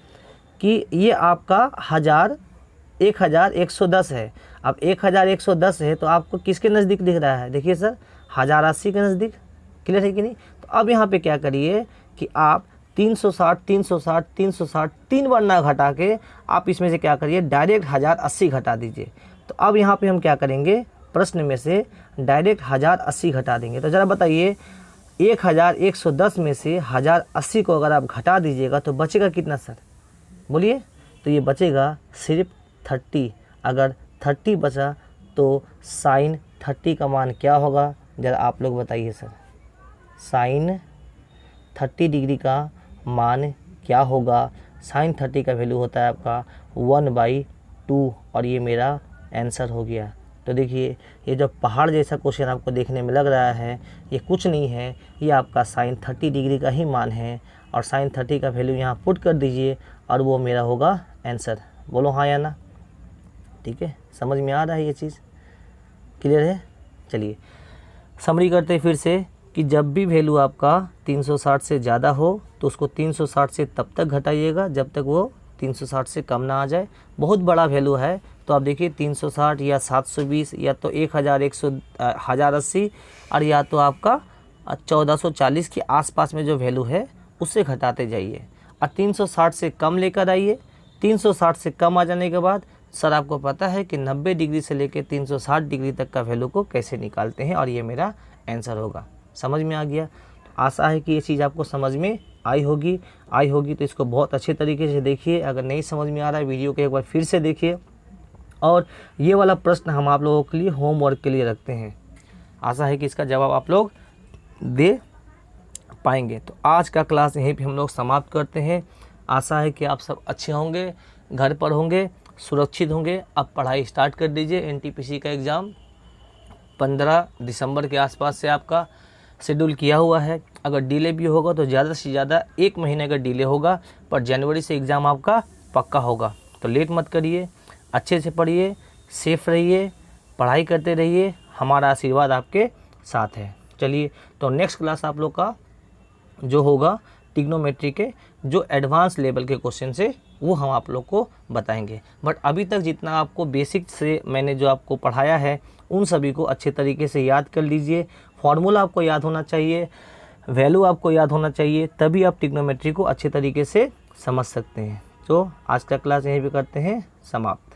कि ये आपका 1110 है। अब 1110 है तो आपको किसके नज़दीक दिख रहा है, देखिए सर 1080 के नज़दीक। क्लियर है कि नहीं। तो अब यहाँ पे क्या करिए कि आप 360 360 360 3 बार ना घटा के आप इसमें से क्या करिए, डायरेक्ट 1080 घटा दीजिए। तो अब यहाँ पे हम क्या करेंगे, प्रश्न में से डायरेक्ट 1080 घटा देंगे। तो ज़रा बताइए 1110 में से 1080 को अगर आप घटा दीजिएगा तो बचेगा कितना सर, बोलिए। तो ये बचेगा सिर्फ 30। अगर 30 बचा तो साइन 30 का मान क्या होगा, ज़रा आप लोग बताइए सर। साइन 30 डिग्री का मान क्या होगा, साइन 30 का वैल्यू होता है आपका 1/2, और ये मेरा आंसर हो गया। तो देखिए ये जो पहाड़ जैसा क्वेश्चन आपको देखने में लग रहा है, ये कुछ नहीं है, ये आपका साइन 30 डिग्री का ही मान है, और साइन 30 का वैल्यू यहाँ पुट कर दीजिए और वो मेरा होगा आंसर। बोलो हाँ या ना, ठीक है, समझ में आ रहा है ये चीज़, क्लियर है। चलिए समरी करते हैं फिर से, कि जब भी वैल्यू आपका 360 से ज़्यादा हो तो उसको 360 से तब तक घटाइएगा जब तक वो 360 से कम ना आ जाए। बहुत बड़ा वैल्यू है तो आप देखिए 360 या 720 या तो 1080 और या तो आपका 1440 के आसपास में जो वैल्यू है उससे घटाते जाइए और 360 से कम लेकर आइए। 360 से कम आ जाने के बाद सर आपको पता है कि 90 डिग्री से लेकर 360 डिग्री तक का वैल्यू को कैसे निकालते हैं और ये मेरा आंसर होगा। समझ में आ गया? आशा है कि ये चीज़ आपको समझ में आई होगी तो इसको बहुत अच्छे तरीके से देखिए। अगर नहीं समझ में आ रहा है वीडियो को एक बार फिर से देखिए और ये वाला प्रश्न हम आप लोगों के लिए होमवर्क के लिए रखते हैं। आशा है कि इसका जवाब आप लोग दे पाएंगे। तो आज का क्लास यहीं पे हम लोग समाप्त करते हैं। आशा है कि आप सब अच्छे होंगे, घर पर होंगे, सुरक्षित होंगे। अब पढ़ाई स्टार्ट कर दीजिए। एनटीपीसी का एग्ज़ाम 15 दिसंबर के आसपास से आपका शेड्यूल किया हुआ है। अगर डिले भी होगा तो ज़्यादा से ज़्यादा 1 महीने का डिले होगा, पर जनवरी से एग्ज़ाम आपका पक्का होगा। तो लेट मत करिए, अच्छे से पढ़िए, सेफ रहिए, पढ़ाई करते रहिए। हमारा आशीर्वाद आपके साथ है। चलिए, तो नेक्स्ट क्लास आप लोग का जो होगा ट्रिग्नोमेट्री के जो एडवांस लेवल के क्वेश्चन से वो हम आप लोग को बताएंगे। बट अभी तक जितना आपको बेसिक से मैंने जो आपको पढ़ाया है उन सभी को अच्छे तरीके से याद कर लीजिए। फार्मूला आपको याद होना चाहिए, वैल्यू आपको याद होना चाहिए, तभी आप ट्रिग्नोमेट्री को अच्छे तरीके से समझ सकते हैं। तो आज का क्लास यहीं पे करते हैं समाप्त।